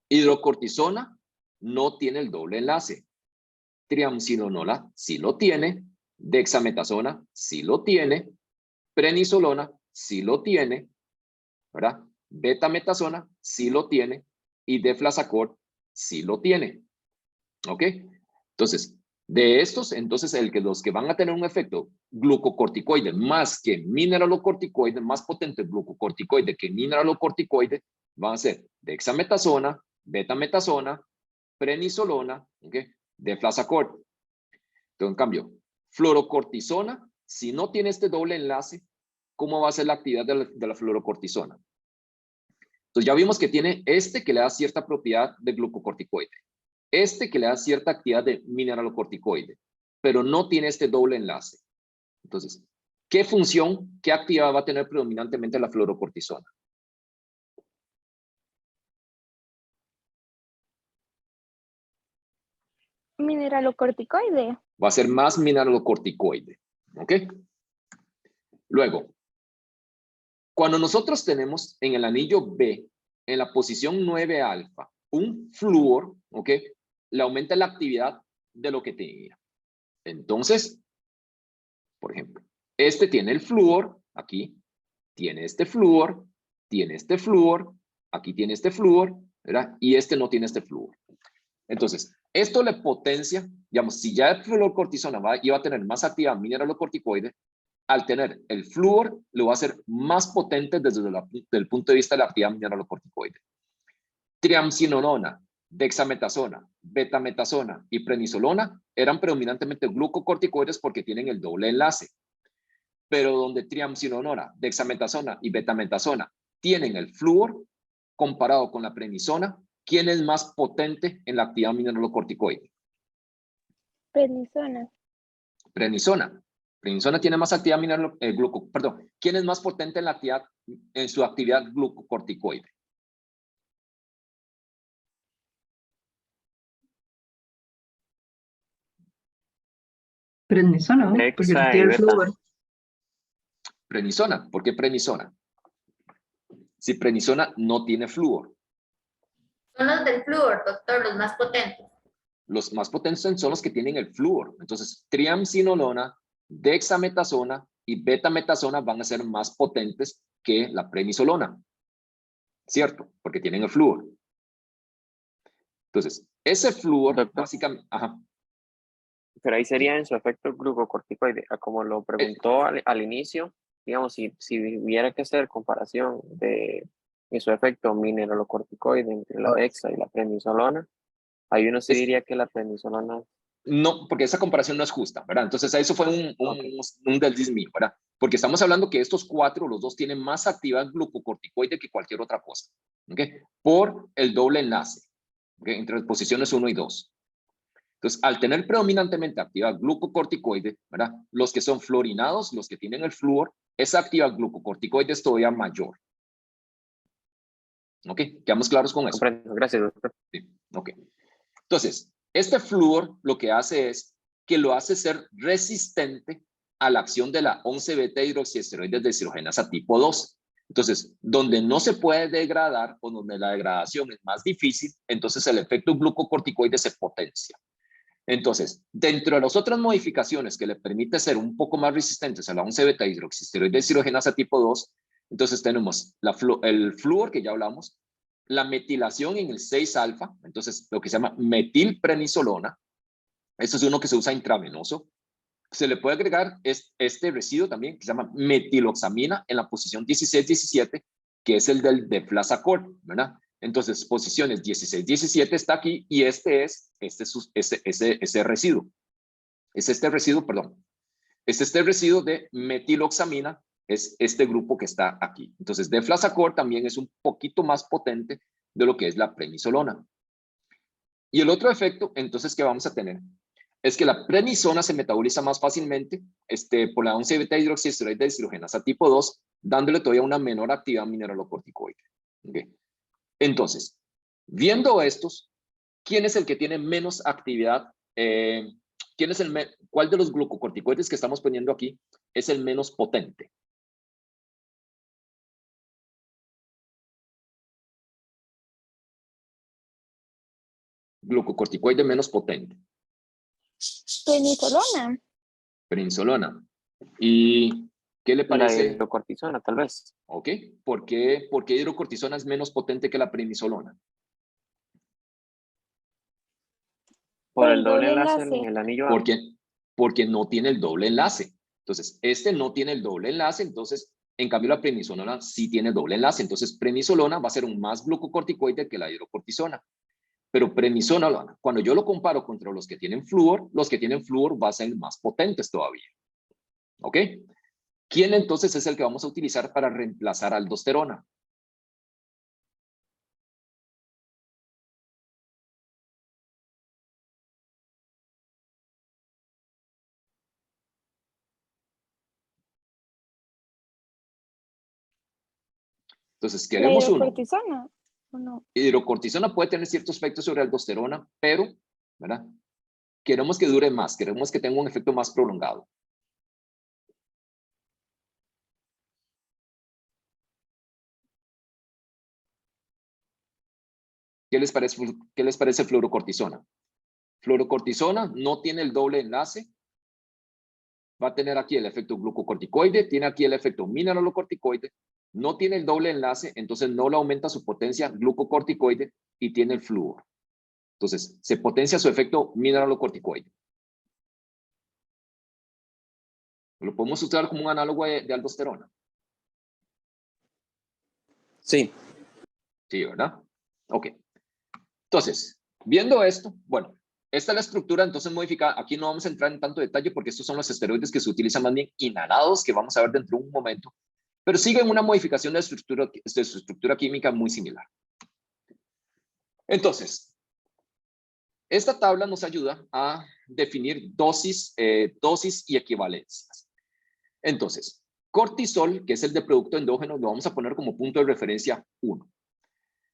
Hidrocortisona no tiene el doble enlace. Triamcinolona sí lo tiene. Dexametasona sí lo tiene. Prednisolona sí lo tiene. ¿Verdad? Betametasona sí lo tiene. Y deflazacort sí lo tiene. ¿Ok? Entonces, De estos, entonces, los que van a tener un efecto glucocorticoide más que mineralocorticoide, más potente glucocorticoide que mineralocorticoide, van a ser dexametasona, betametasona, prednisolona, ¿okay? Deflazacort. Entonces, en cambio, fluorocortisona, si no tiene este doble enlace, ¿cómo va a ser la actividad de la fluorocortisona? Entonces ya vimos que tiene este que le da cierta propiedad de glucocorticoide, este que le da cierta actividad de mineralocorticoide, pero no tiene este doble enlace. Entonces, ¿qué función, qué actividad va a tener predominantemente la fluorocortisona? Mineralocorticoide. Va a ser más mineralocorticoide, ¿ok? Luego, cuando nosotros tenemos en el anillo B, en la posición 9 alfa, un flúor, ¿ok? Le aumenta la actividad de lo que tenía. Entonces, por ejemplo, este tiene el flúor, aquí, tiene este flúor, aquí tiene este flúor, ¿verdad? Y este no tiene este flúor. Entonces, esto le potencia, digamos, si ya el fluorocortisona iba a tener más actividad mineralocorticoide, al tener el flúor, lo va a hacer más potente desde el punto de vista de la actividad mineralocorticoide. Triamcinolona, dexametasona, betametasona y prednisolona eran predominantemente glucocorticoides porque tienen el doble enlace. Pero donde triamcinolona, dexametasona y betametasona tienen el flúor, comparado con la prednisona, ¿quién es más potente en la actividad mineralocorticoide? Prednisona. Prednisona. Prednisona tiene más actividad ¿quién es más potente en su actividad glucocorticoide? Prednisona, ¿no? Porque Dexa tiene y el beta. flúor. Prednisona. ¿Por qué prednisona? Si prednisona no tiene flúor. Son los del flúor, doctor, los más potentes. Los más potentes son los que tienen el flúor. Entonces, triamcinolona, dexametasona y betametasona van a ser más potentes que la prednisolona. ¿Cierto? Porque tienen el flúor. Entonces, ese flúor, Doctor. básicamente... Ajá. Pero ahí sería en su efecto glucocorticoide, como lo preguntó al inicio, digamos, si hubiera que hacer comparación de su efecto mineralocorticoide entre la dexa y la prednisolona, ahí uno sí diría que la prednisolona... No, porque esa comparación no es justa, ¿verdad? Entonces, eso fue un desliz mío, ¿verdad? Porque estamos hablando que estos cuatro, los dos, tienen más actividad glucocorticoide que cualquier otra cosa, ¿ok? Por el doble enlace, ¿ok? Entre las posiciones 1 y 2. Entonces, al tener predominantemente actividad glucocorticoide, ¿verdad? Los que son fluorinados, los que tienen el flúor, esa actividad glucocorticoide es todavía mayor. ¿Ok? ¿Quedamos claros con eso? Comprendo. Gracias, doctor. Sí. Ok. Entonces, este flúor lo que hace es que lo hace ser resistente a la acción de la 11-beta hidroxiesteroides deshidrogenasa tipo 2. Entonces, donde no se puede degradar o donde la degradación es más difícil, entonces el efecto glucocorticoide se potencia. Entonces, dentro de las otras modificaciones que le permite ser un poco más resistentes a la 11-beta hidroxiesteroides deshidrogenasa tipo 2, entonces tenemos el flúor que ya hablamos, la metilación en el 6-alfa, entonces lo que se llama metilprednisolona, eso es uno que se usa intravenoso. Se le puede agregar este residuo también que se llama metiloxamina en la posición 16-17, que es el del deflazacort, ¿verdad? Entonces, posiciones 16-17 está aquí y ese residuo. Es este residuo, perdón. Es este residuo de metiloxamina, es este grupo que está aquí. Entonces, deflazacort también es un poquito más potente de lo que es la prednisolona. Y el otro efecto, entonces, que vamos a tener es que la prednisona se metaboliza más fácilmente por la 11-beta hidroxiesteroide deshidrogenasa tipo 2, dándole todavía una menor actividad mineralocorticoide. ¿Okay? Entonces, viendo estos, ¿quién es el que tiene menos actividad? ¿Cuál de los glucocorticoides que estamos poniendo aquí es el menos potente? Glucocorticoide menos potente. Prednisolona. Prednisolona. ¿Y qué le parece? La hidrocortisona, tal vez. ¿Ok? ¿Por qué hidrocortisona es menos potente que la prednisolona? Por Por el el doble doble enlace en enlace. el anillo A. porque no tiene el doble enlace. Entonces, este no tiene el doble enlace, entonces, en cambio, la prednisolona sí tiene doble enlace. Entonces, prednisolona va a ser un más glucocorticoide que la hidrocortisona. Pero prednisolona, cuando yo lo comparo contra los que tienen flúor va a ser más potentes todavía. ¿Ok? ¿Quién entonces es el que vamos a utilizar para reemplazar aldosterona? Entonces, La queremos uno. hidrocortisona. ¿O no? Hidrocortisona puede tener ciertos efectos sobre aldosterona, pero, ¿verdad? Queremos que dure más, queremos que tenga un efecto más prolongado. ¿Qué les parece fluorocortisona? Fluorocortisona no tiene el doble enlace. Va a tener aquí el efecto glucocorticoide, tiene aquí el efecto mineralocorticoide, no tiene el doble enlace, entonces no le aumenta su potencia glucocorticoide y tiene el flúor. Entonces, se potencia su efecto mineralocorticoide. Lo podemos usar como un análogo de aldosterona. Sí. Sí, ¿verdad? Ok. Entonces, viendo esto, bueno, esta es la estructura entonces modificada. Aquí no vamos a entrar en tanto detalle porque estos son los esteroides que se utilizan más bien inhalados, que vamos a ver dentro de un momento, pero siguen una modificación de su estructura química muy similar. Entonces, esta tabla nos ayuda a definir dosis y equivalencias. Entonces, cortisol, que es el de producto endógeno, lo vamos a poner como punto de referencia 1.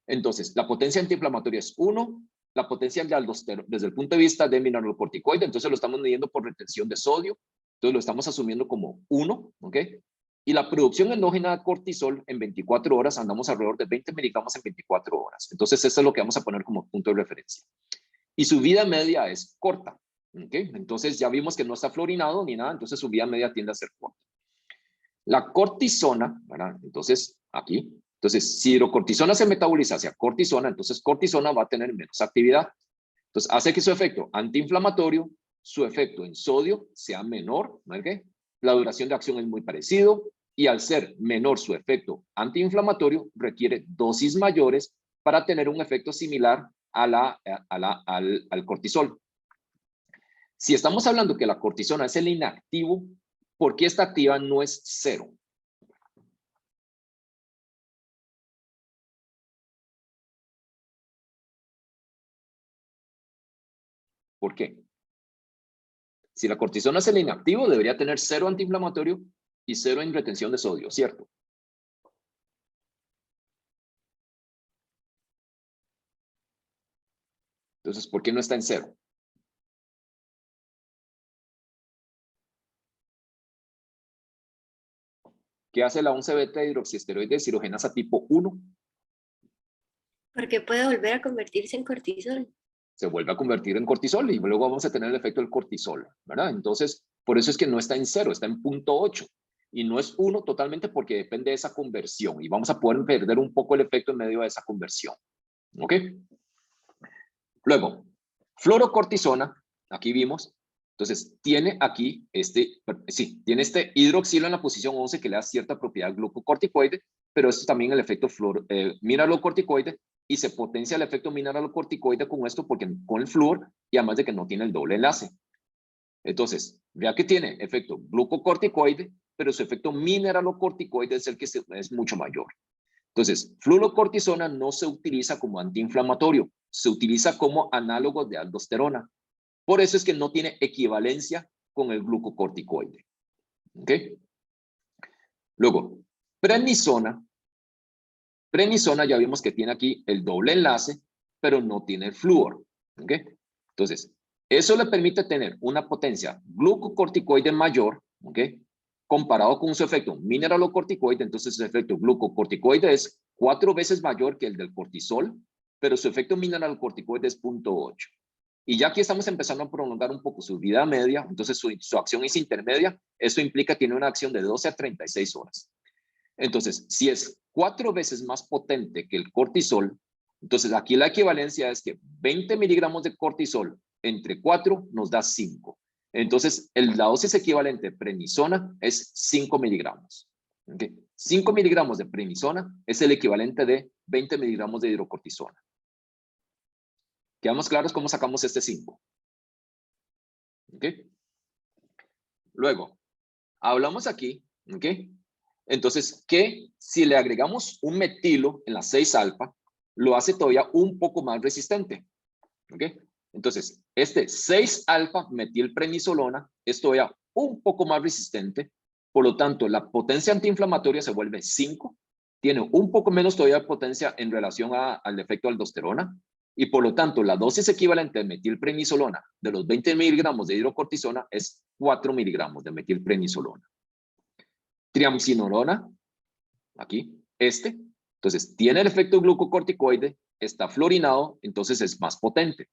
Entonces, la potencia antiinflamatoria es 1, la potencia de aldosterona, desde el punto de vista de mineralocorticoide, entonces lo estamos midiendo por retención de sodio, entonces lo estamos asumiendo como 1, ¿ok? Y la producción endógena de cortisol en 24 horas, andamos alrededor de 20 miligramos en 24 horas. Entonces, eso es lo que vamos a poner como punto de referencia. Y su vida media es corta, ¿ok? Entonces, ya vimos que no está fluorinado ni nada, entonces su vida media tiende a ser corta. La cortisona, ¿verdad? Entonces, aquí. Entonces, si hidrocortisona se metaboliza hacia cortisona, entonces cortisona va a tener menos actividad. Entonces, hace que su efecto antiinflamatorio, su efecto en sodio sea menor, ¿no? ¿Okay? La duración de acción es muy parecido y al ser menor su efecto antiinflamatorio, requiere dosis mayores para tener un efecto similar al cortisol. Si estamos hablando que la cortisona es el inactivo, ¿por qué esta activa no es 0? ¿Por qué? Si la cortisona es el inactivo, debería tener 0 antiinflamatorio y 0 en retención de sodio, ¿cierto? Entonces, ¿por qué no está en 0? ¿Qué hace la 11-beta hidroxiesteroide deshidrogenasa tipo 1? Porque puede volver a convertirse en cortisol. Se vuelve a convertir en cortisol y luego vamos a tener el efecto del cortisol, ¿verdad? Entonces, por eso es que no está en 0, está en 0.8. Y no es 1 totalmente porque depende de esa conversión. Y vamos a poder perder un poco el efecto en medio de esa conversión. ¿Ok? Luego, fluorocortisona, aquí vimos. Entonces, tiene aquí tiene este hidroxilo en la posición 11 que le da cierta propiedad glucocorticoide, pero esto también el efecto mineralocorticoide y se potencia el efecto mineralocorticoide con esto porque con el flúor y además de que no tiene el doble enlace. Entonces, vea que tiene efecto glucocorticoide, pero su efecto mineralocorticoide es el que es mucho mayor. Entonces, fluorocortisona no se utiliza como antiinflamatorio, se utiliza como análogo de aldosterona. Por eso es que no tiene equivalencia con el glucocorticoide. ¿Ok? Luego, prednisona. Prednisona ya vimos que tiene aquí el doble enlace, pero no tiene el flúor. ¿Ok? Entonces, eso le permite tener una potencia glucocorticoide mayor, ¿ok? Comparado con su efecto mineralocorticoide, entonces su efecto glucocorticoide es 4 veces mayor que el del cortisol, pero su efecto mineralocorticoide es 0.8. Y ya aquí estamos empezando a prolongar un poco su vida media, entonces su acción es intermedia, eso implica que tiene una acción de 12 a 36 horas. Entonces, si es 4 veces más potente que el cortisol, entonces aquí la equivalencia es que 20 miligramos de cortisol entre 4 nos da 5. Entonces, la dosis equivalente de prednisona es 5 miligramos. ¿Okay? 5 miligramos de prednisona es el equivalente de 20 miligramos de hidrocortisona. ¿Quedamos claros cómo sacamos este 5? ¿Okay? Luego, hablamos aquí, ¿ok? Entonces, que si le agregamos un metilo en la 6-alfa, lo hace todavía un poco más resistente, ¿ok? Entonces, este 6-alfa metilprednisolona es todavía un poco más resistente, por lo tanto, la potencia antiinflamatoria se vuelve 5, tiene un poco menos todavía de potencia en relación al efecto aldosterona, y por lo tanto, la dosis equivalente de metilprednisolona de los 20 miligramos de hidrocortisona es 4 miligramos de metilprednisolona. Triamcinolona, aquí, entonces tiene el efecto glucocorticoide, está fluorinado, entonces es más potente.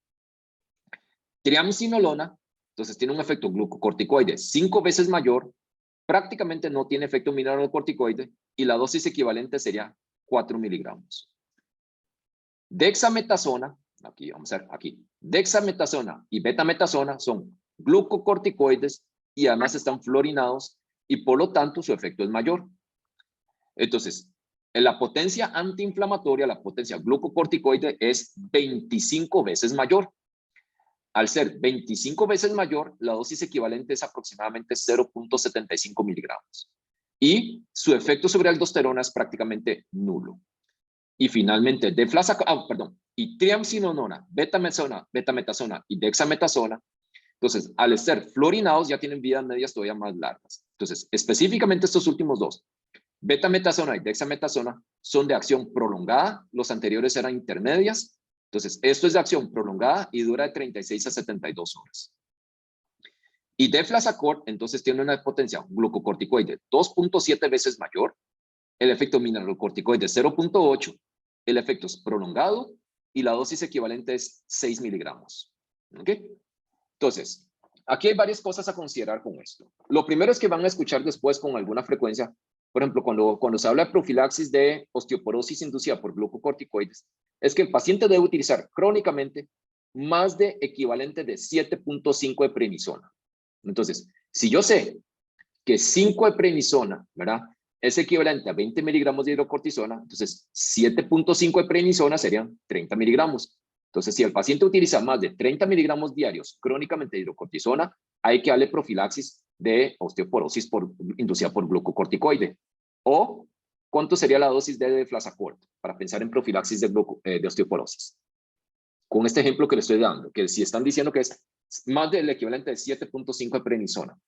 Triamcinolona, entonces tiene un efecto glucocorticoide 5 veces mayor, prácticamente no tiene efecto mineralocorticoide y la dosis equivalente sería 4 miligramos. Dexametasona, aquí vamos a ver, aquí, dexametasona y betametasona son glucocorticoides y además están fluorinados y por lo tanto su efecto es mayor. Entonces, en la potencia antiinflamatoria, la potencia glucocorticoide es 25 veces mayor. Al ser 25 veces mayor, la dosis equivalente es aproximadamente 0.75 miligramos. Y su efecto sobre aldosterona es prácticamente nulo. Y finalmente, y triamcinolona, betametasona y dexametasona, entonces, al ser fluorinados ya tienen vidas medias todavía más largas. Entonces, específicamente estos últimos dos, betametasona y dexametasona, son de acción prolongada, los anteriores eran intermedias. Entonces, esto es de acción prolongada y dura de 36 a 72 horas. Y deflazacort, entonces, tiene una potencia glucocorticoide 2.7 veces mayor, el efecto mineralocorticoide 0.8, el efecto es prolongado y la dosis equivalente es 6 miligramos. ¿Ok? Entonces, aquí hay varias cosas a considerar con esto. Lo primero es que van a escuchar después con alguna frecuencia, por ejemplo, cuando se habla de profilaxis de osteoporosis inducida por glucocorticoides, es que el paciente debe utilizar crónicamente más de equivalente de 7.5 de prednisona. Entonces, si yo sé que 5 de prednisona, ¿verdad?, es equivalente a 20 miligramos de hidrocortisona, entonces 7.5 de prednisona serían 30 miligramos. Entonces, si el paciente utiliza más de 30 miligramos diarios crónicamente de hidrocortisona, hay que darle profilaxis de osteoporosis inducida por glucocorticoide. O, ¿cuánto sería la dosis de deflazacort para pensar en profilaxis de osteoporosis? Con este ejemplo que le estoy dando, que si están diciendo que es más del equivalente de 7.5 de prednisona.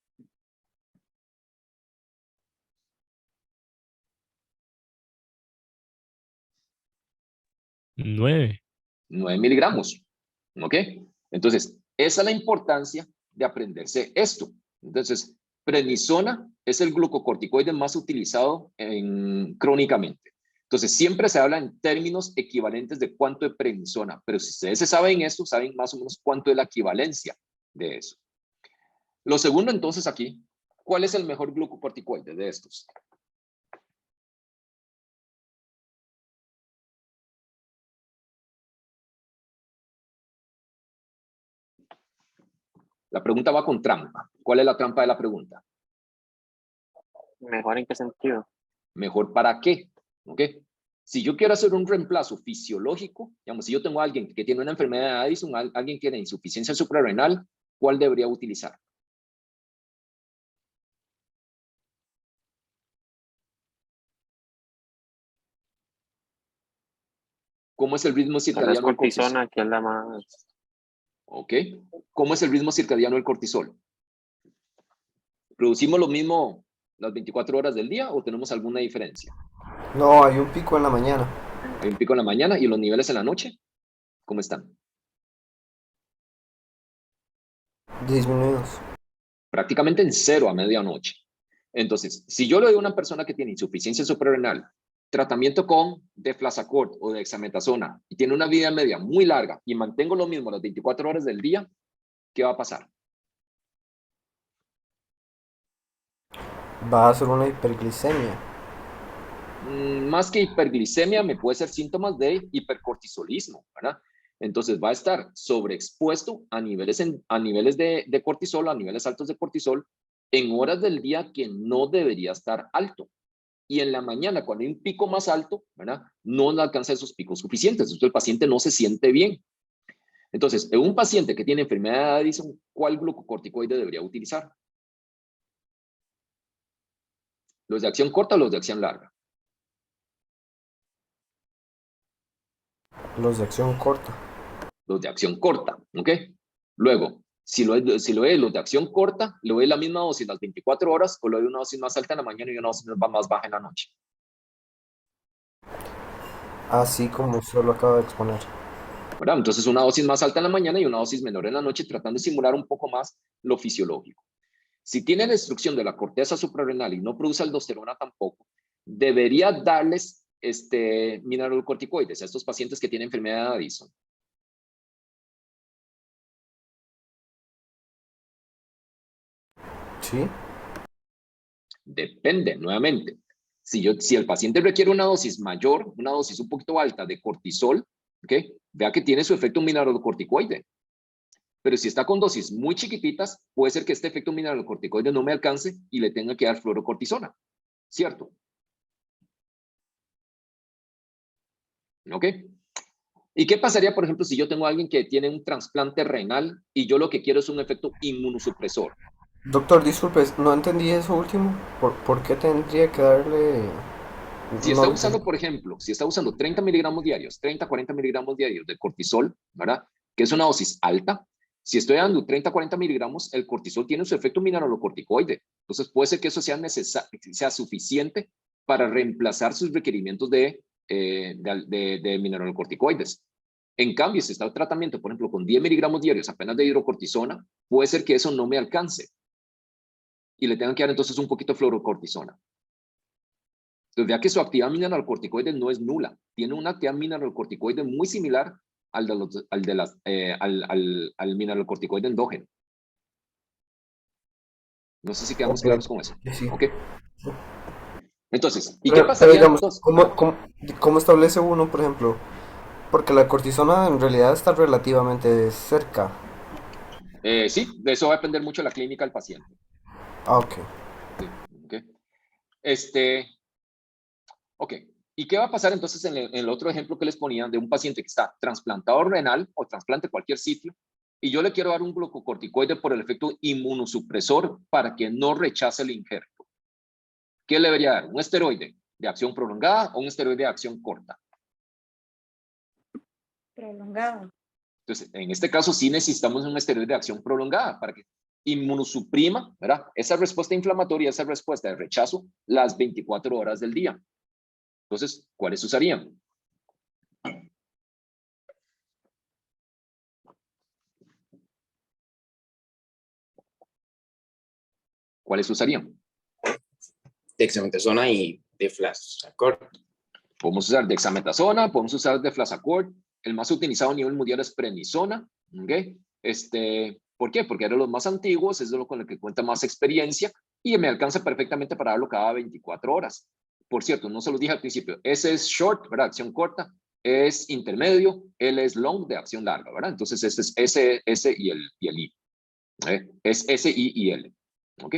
Nueve. 9 miligramos. ¿Ok? Entonces, esa es la importancia de aprenderse esto. Entonces, prednisona es el glucocorticoide más utilizado crónicamente. Entonces, siempre se habla en términos equivalentes de cuánto de prednisona, pero si ustedes se saben esto, saben más o menos cuánto es la equivalencia de eso. Lo segundo, entonces, aquí, ¿cuál es el mejor glucocorticoide de estos? La pregunta va con trampa. ¿Cuál es la trampa de la pregunta? ¿Mejor en qué sentido? ¿Mejor para qué? ¿Ok? Si yo quiero hacer un reemplazo fisiológico, digamos, si yo tengo a alguien que tiene una enfermedad de Addison, alguien que tiene insuficiencia suprarrenal, ¿cuál debería utilizar? ¿Cómo es el ritmo Tal vez circadiano del cortisol? cortisona, que es la más... ¿Ok? ¿Cómo es el ritmo circadiano del cortisol? ¿Producimos lo mismo las 24 horas del día o tenemos alguna diferencia? No, hay un pico en la mañana. Hay un pico en la mañana y los niveles en la noche, ¿cómo están? Disminuidos. Prácticamente en cero a medianoche. Entonces, si yo le doy a una persona que tiene insuficiencia suprarrenal tratamiento con deflazacort o dexametasona y tiene una vida media muy larga y mantengo lo mismo las 24 horas del día, ¿qué va a pasar? Va a ser una hiperglicemia. Más que hiperglicemia, me puede ser síntomas de hipercortisolismo, ¿verdad? Entonces va a estar sobreexpuesto a niveles, de cortisol, a niveles altos de cortisol, en horas del día que no debería estar alto. Y en la mañana, cuando hay un pico más alto, ¿verdad? No alcanza esos picos suficientes. Entonces el paciente no se siente bien. Entonces, en un paciente que tiene enfermedad de Addison, ¿cuál glucocorticoide debería utilizar? ¿Los de acción corta o los de acción larga? Los de acción corta. Los de acción corta, ¿ok? Luego, si lo es los de acción corta, le doy la misma dosis las 24 horas o le doy una dosis más alta en la mañana y una dosis más baja en la noche. Así como usted lo acaba de exponer. ¿Verdad? Entonces, una dosis más alta en la mañana y una dosis menor en la noche, tratando de simular un poco más lo fisiológico. Si tiene destrucción de la corteza suprarrenal y no produce aldosterona tampoco, debería darles mineralocorticoides a estos pacientes que tienen enfermedad de Addison. ¿Sí? Depende, nuevamente. Si el paciente requiere una dosis mayor, una dosis un poquito alta de cortisol, ¿okay? Vea que tiene su efecto mineralocorticoide. Pero si está con dosis muy chiquititas, puede ser que este efecto mineralocorticoide no me alcance y le tenga que dar fluorocortisona. ¿Cierto? ¿Ok? ¿Y qué pasaría, por ejemplo, si yo tengo a alguien que tiene un trasplante renal y yo lo que quiero es un efecto inmunosupresor? Doctor, disculpe, no entendí eso último. ¿Por qué tendría que darle...? Si No está lo usando, entendí. por ejemplo, si está usando 30 miligramos diarios, 30, 40 miligramos diarios de cortisol, ¿verdad? Que es una dosis alta. Si estoy dando 30, 40 miligramos, el cortisol tiene su efecto mineralocorticoide. Entonces puede ser que eso sea suficiente para reemplazar sus requerimientos de mineralocorticoides. En cambio, si está en tratamiento, por ejemplo, con 10 miligramos diarios apenas de hidrocortisona, puede ser que eso no me alcance y le tengan que dar entonces un poquito de fluorocortisona. Entonces, vea que su actividad mineralocorticoide no es nula. Tiene una actividad mineralocorticoide muy similar al mineralocorticoide endógeno. No sé si quedamos Ok, claros con eso. sí. ¿Ok? Entonces, ¿y qué Pero pasaría digamos, entonces? ¿cómo establece uno, por ejemplo? Porque la cortisona en realidad está relativamente cerca. Sí, de eso va a depender mucho de la clínica del paciente. Ah, ok. Sí, ¿ok? Ok. ¿Y qué va a pasar entonces en el otro ejemplo que les ponía de un paciente que está trasplantado renal o trasplante cualquier sitio y yo le quiero dar un glucocorticoide por el efecto inmunosupresor para que no rechace el injerto? ¿Qué le debería dar? ¿Un esteroide de acción prolongada o un esteroide de acción corta? Prolongado. Entonces, en este caso sí necesitamos un esteroide de acción prolongada para que inmunosuprima, ¿verdad? Esa respuesta inflamatoria, esa respuesta de rechazo las 24 horas del día. Entonces, ¿cuáles usarían? ¿Cuáles usarían? Dexametasona y deflazacort. Podemos usar dexametasona, podemos usar deflazacort. El más utilizado a nivel mundial es prednisona. ¿Okay? ¿Por qué? Porque era de los más antiguos, es de lo con el que cuenta más experiencia y me alcanza perfectamente para darlo cada 24 horas. Por cierto, no se lo dije al principio, ese es short, ¿verdad? Acción corta, es intermedio, él es long de acción larga, ¿verdad? Entonces este es S y el I. Es S, I y L. ¿Ok?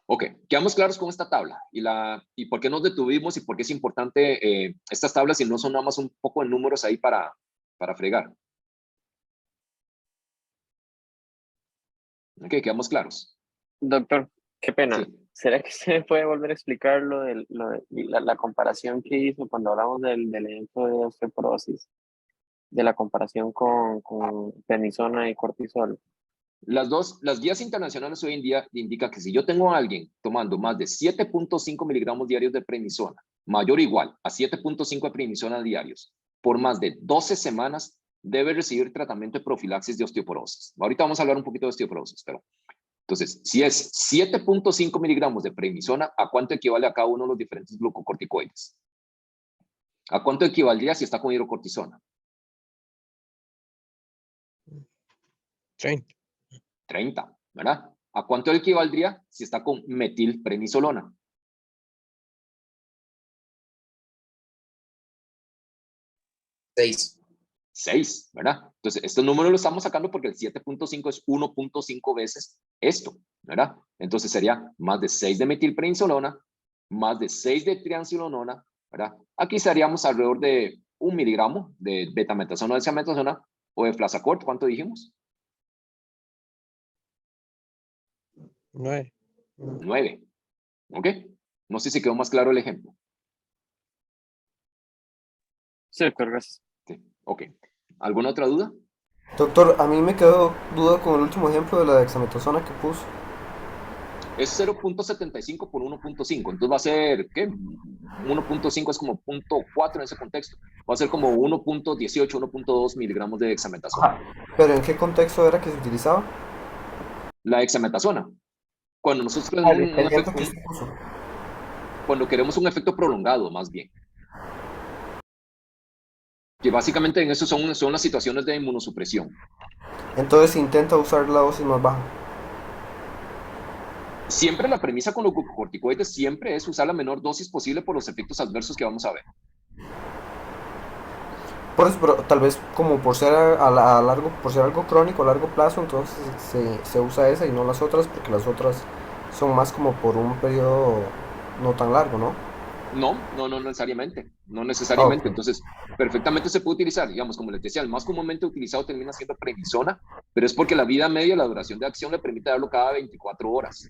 Ok, quedamos claros con esta tabla y por qué nos detuvimos y por qué es importante estas tablas y no son nada más un poco de números ahí para fregar. Ok, quedamos claros. Doctor, qué pena. Sí. ¿Será que se puede volver a explicar la comparación que hizo cuando hablamos del evento de osteoporosis? De la comparación con prednisona y cortisol. Las guías internacionales hoy en día indican que si yo tengo a alguien tomando más de 7.5 miligramos diarios de prednisona, mayor o igual a 7.5 de prednisona diarios, por más de 12 semanas, debe recibir tratamiento de profilaxis de osteoporosis. Ahorita vamos a hablar un poquito de osteoporosis, pero entonces, si es 7.5 miligramos de prednisona, ¿a cuánto equivale a cada uno de los diferentes glucocorticoides? ¿A cuánto equivaldría si está con hidrocortisona? 30, ¿verdad? ¿A cuánto equivaldría si está con metilprednisolona? 6. 6, ¿verdad? Entonces, este número lo estamos sacando porque el 7.5 es 1.5 veces esto, ¿verdad? Entonces sería más de 6 de metilprednisolona, más de 6 de triamcinolona, ¿verdad? Aquí estaríamos alrededor de 1 miligramo de betametasona o dexametasona o de Flazacort, ¿cuánto dijimos? 9. 9, ¿ok? No sé si quedó más claro el ejemplo. Sí, doctor, gracias. Sí, ok. ¿Alguna otra duda? Doctor, a mí me quedó duda con el último ejemplo de la dexametasona que puso. Es 0.75 por 1.5, entonces va a ser, ¿qué? 1.5 es como 0.4 en ese contexto. Va a ser como 1.18, 1.2 miligramos de dexametasona. ¿Pero en qué contexto era que se utilizaba? La dexametasona, cuando nosotros Ah, tenemos el ejemplo que un, usted puso. cuando queremos un efecto prolongado, más bien. Que básicamente en eso son las situaciones de inmunosupresión. Entonces intenta usar la dosis más baja. Siempre la premisa con los glucocorticoides siempre es usar la menor dosis posible por los efectos adversos que vamos a ver. Por eso, pero tal vez como por ser largo, por ser algo crónico a largo plazo, entonces se usa esa y no las otras, porque las otras son más como por un periodo no tan largo, ¿no? No necesariamente, no Ah, necesariamente. ok. Entonces, perfectamente se puede utilizar, digamos, como les decía, el más comúnmente utilizado termina siendo prednisona, pero es porque la vida media, la duración de acción le permite darlo cada 24 horas.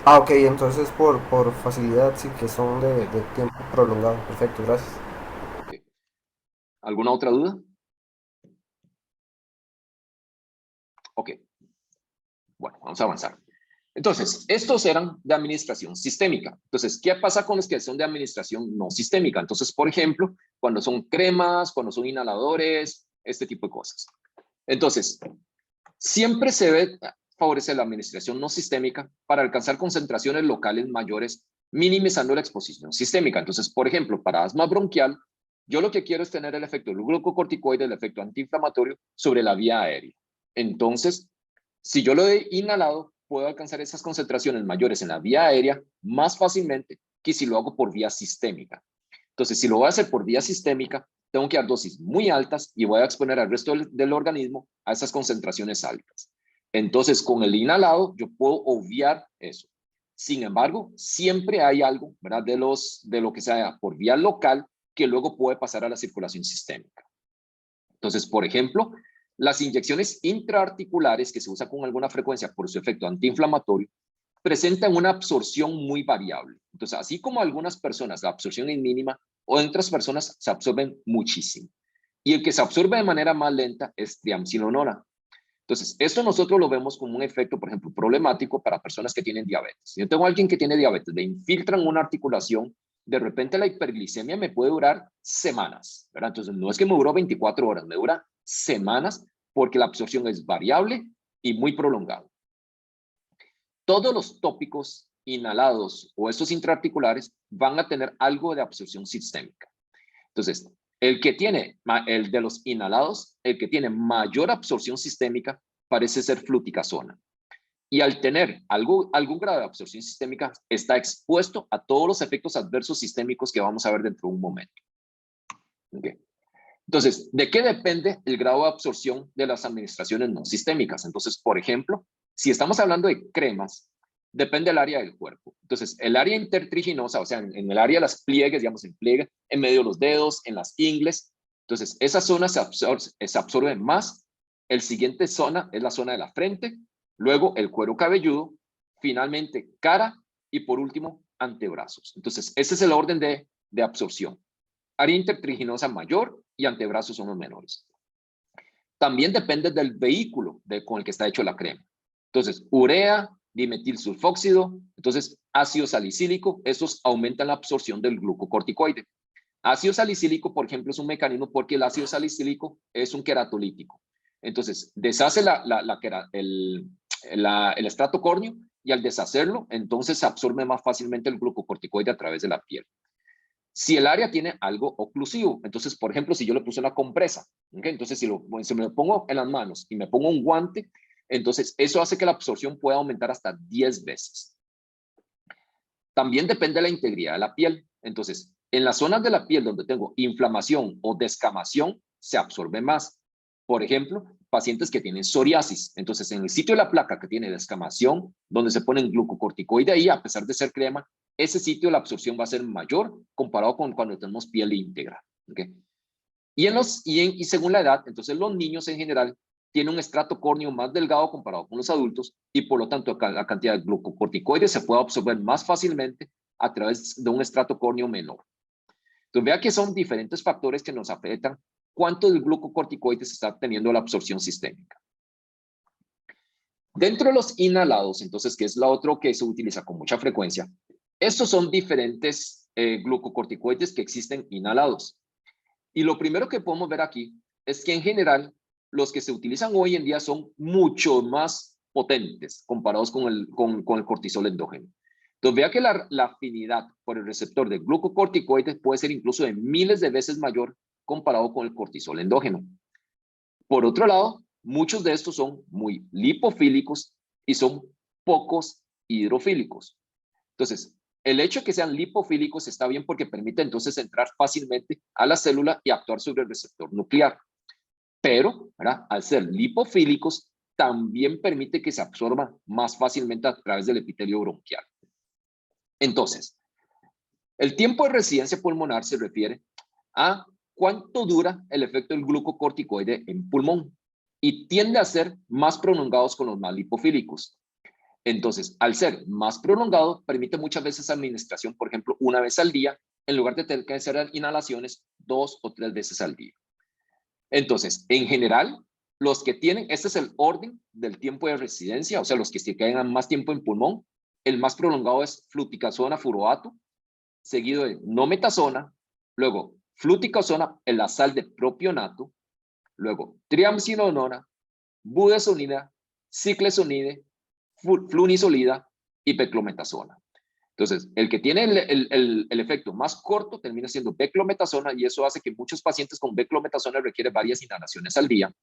Ah, ok, entonces por facilidad sí que son Sí, de tiempo prolongado. Perfecto, gracias. ok. ¿Alguna otra duda? Ok, bueno, vamos a avanzar. Entonces, estos eran de administración sistémica. Entonces, ¿qué pasa con los que son de administración no sistémica? Entonces, por ejemplo, cuando son cremas, cuando son inhaladores, este tipo de cosas. Entonces, siempre se debe favorecer la administración no sistémica para alcanzar concentraciones locales mayores, minimizando la exposición sistémica. Entonces, por ejemplo, para asma bronquial, yo lo que quiero es tener el efecto del glucocorticoide, el efecto antiinflamatorio sobre la vía aérea. Entonces, si yo lo he inhalado, puedo alcanzar esas concentraciones mayores en la vía aérea más fácilmente que si lo hago por vía sistémica. Entonces, si lo voy a hacer por vía sistémica, tengo que dar dosis muy altas y voy a exponer al resto del organismo a esas concentraciones altas. Entonces, con el inhalado, yo puedo obviar eso. Sin embargo, siempre hay algo, ¿verdad? De lo que sea por vía local que luego puede pasar a la circulación sistémica. Entonces, por ejemplo, las inyecciones intraarticulares que se usan con alguna frecuencia por su efecto antiinflamatorio presentan una absorción muy variable. Entonces, así como algunas personas la absorción es mínima, o en otras personas se absorben muchísimo. Y el que se absorbe de manera más lenta es triamcinolona. Entonces, esto nosotros lo vemos como un efecto, por ejemplo, problemático para personas que tienen diabetes. Si yo tengo a alguien que tiene diabetes, le infiltran una articulación, de repente la hiperglicemia me puede durar semanas, ¿verdad? Entonces, no es que me duró 24 horas, me dura semanas porque la absorción es variable y muy prolongada. Todos los tópicos inhalados o estos intraarticulares van a tener algo de absorción sistémica. Entonces, el de los inhalados, el que tiene mayor absorción sistémica parece ser fluticasona. Y al tener algún grado de absorción sistémica, está expuesto a todos los efectos adversos sistémicos que vamos a ver dentro de un momento. Okay. Entonces, ¿de qué depende el grado de absorción de las administraciones no sistémicas? Entonces, por ejemplo, si estamos hablando de cremas, depende del área del cuerpo. Entonces, el área intertriginosa, o sea, en el área de las pliegues, digamos, en pliegue, en medio de los dedos, en las ingles. Entonces, esa zona se absorbe más. El siguiente zona es la zona de la frente, luego el cuero cabelludo, finalmente cara y por último antebrazos. Entonces, ese es el orden de absorción. Área intertriginosa mayor y antebrazos son los menores. También depende del vehículo con el que está hecho la crema. Entonces, urea, dimetilsulfóxido, entonces ácido salicílico, estos aumentan la absorción del glucocorticoide. Ácido salicílico, por ejemplo, es un mecanismo porque el ácido salicílico es un queratolítico. Entonces, deshace el estrato córneo y al deshacerlo, entonces se absorbe más fácilmente el glucocorticoide a través de la piel. Si el área tiene algo oclusivo, entonces, por ejemplo, si yo le puse una compresa, ¿okay? Entonces si me lo pongo en las manos y me pongo un guante, entonces eso hace que la absorción pueda aumentar hasta 10 veces. También depende de la integridad de la piel. Entonces, En las zonas de la piel donde tengo inflamación o descamación, se absorbe más. Por ejemplo, pacientes que tienen psoriasis. Entonces, en el sitio de la placa que tiene descamación, donde se ponen glucocorticoide ahí, a pesar de ser crema, ese sitio la absorción va a ser mayor comparado con cuando tenemos piel íntegra. ¿Okay? Y según la edad, entonces los niños en general tienen un estrato córneo más delgado comparado con los adultos y por lo tanto la cantidad de glucocorticoides se puede absorber más fácilmente a través de un estrato córneo menor. Entonces vea que son diferentes factores que nos afectan cuánto del glucocorticoides está teniendo la absorción sistémica. Dentro de los inhalados, entonces, que es la otra que se utiliza con mucha frecuencia, estos son diferentes glucocorticoides que existen inhalados. Y lo primero que podemos ver aquí es que en general los que se utilizan hoy en día son mucho más potentes comparados con el cortisol endógeno. Entonces vea que la afinidad por el receptor de glucocorticoides puede ser incluso de miles de veces mayor comparado con el cortisol endógeno. Por otro lado, muchos de estos son muy lipofílicos y son pocos hidrofílicos. Entonces, el hecho de que sean lipofílicos está bien porque permite entonces entrar fácilmente a la célula y actuar sobre el receptor nuclear. Pero, ¿verdad? Al ser lipofílicos, también permite que se absorba más fácilmente a través del epitelio bronquial. Entonces, el tiempo de residencia pulmonar se refiere a cuánto dura el efecto del glucocorticoide en pulmón y tiende a ser más prolongados con los más lipofílicos. Entonces, al ser más prolongado, permite muchas veces administración, por ejemplo, una vez al día, en lugar de tener que hacer inhalaciones 2 o 3 veces al día. Entonces, en general, los que tienen, este es el orden del tiempo de residencia, o sea, los que se quedan más tiempo en pulmón, el más prolongado es fluticasona furoato, seguido de nometasona, luego fluticasona, la sal de propionato, luego triamcinolona, budesonida, ciclesonide, flunisolida y beclometasona. Entonces, el que tiene el efecto más corto termina siendo beclometasona y eso hace que muchos pacientes con beclometasona requieren varias inhalaciones al día.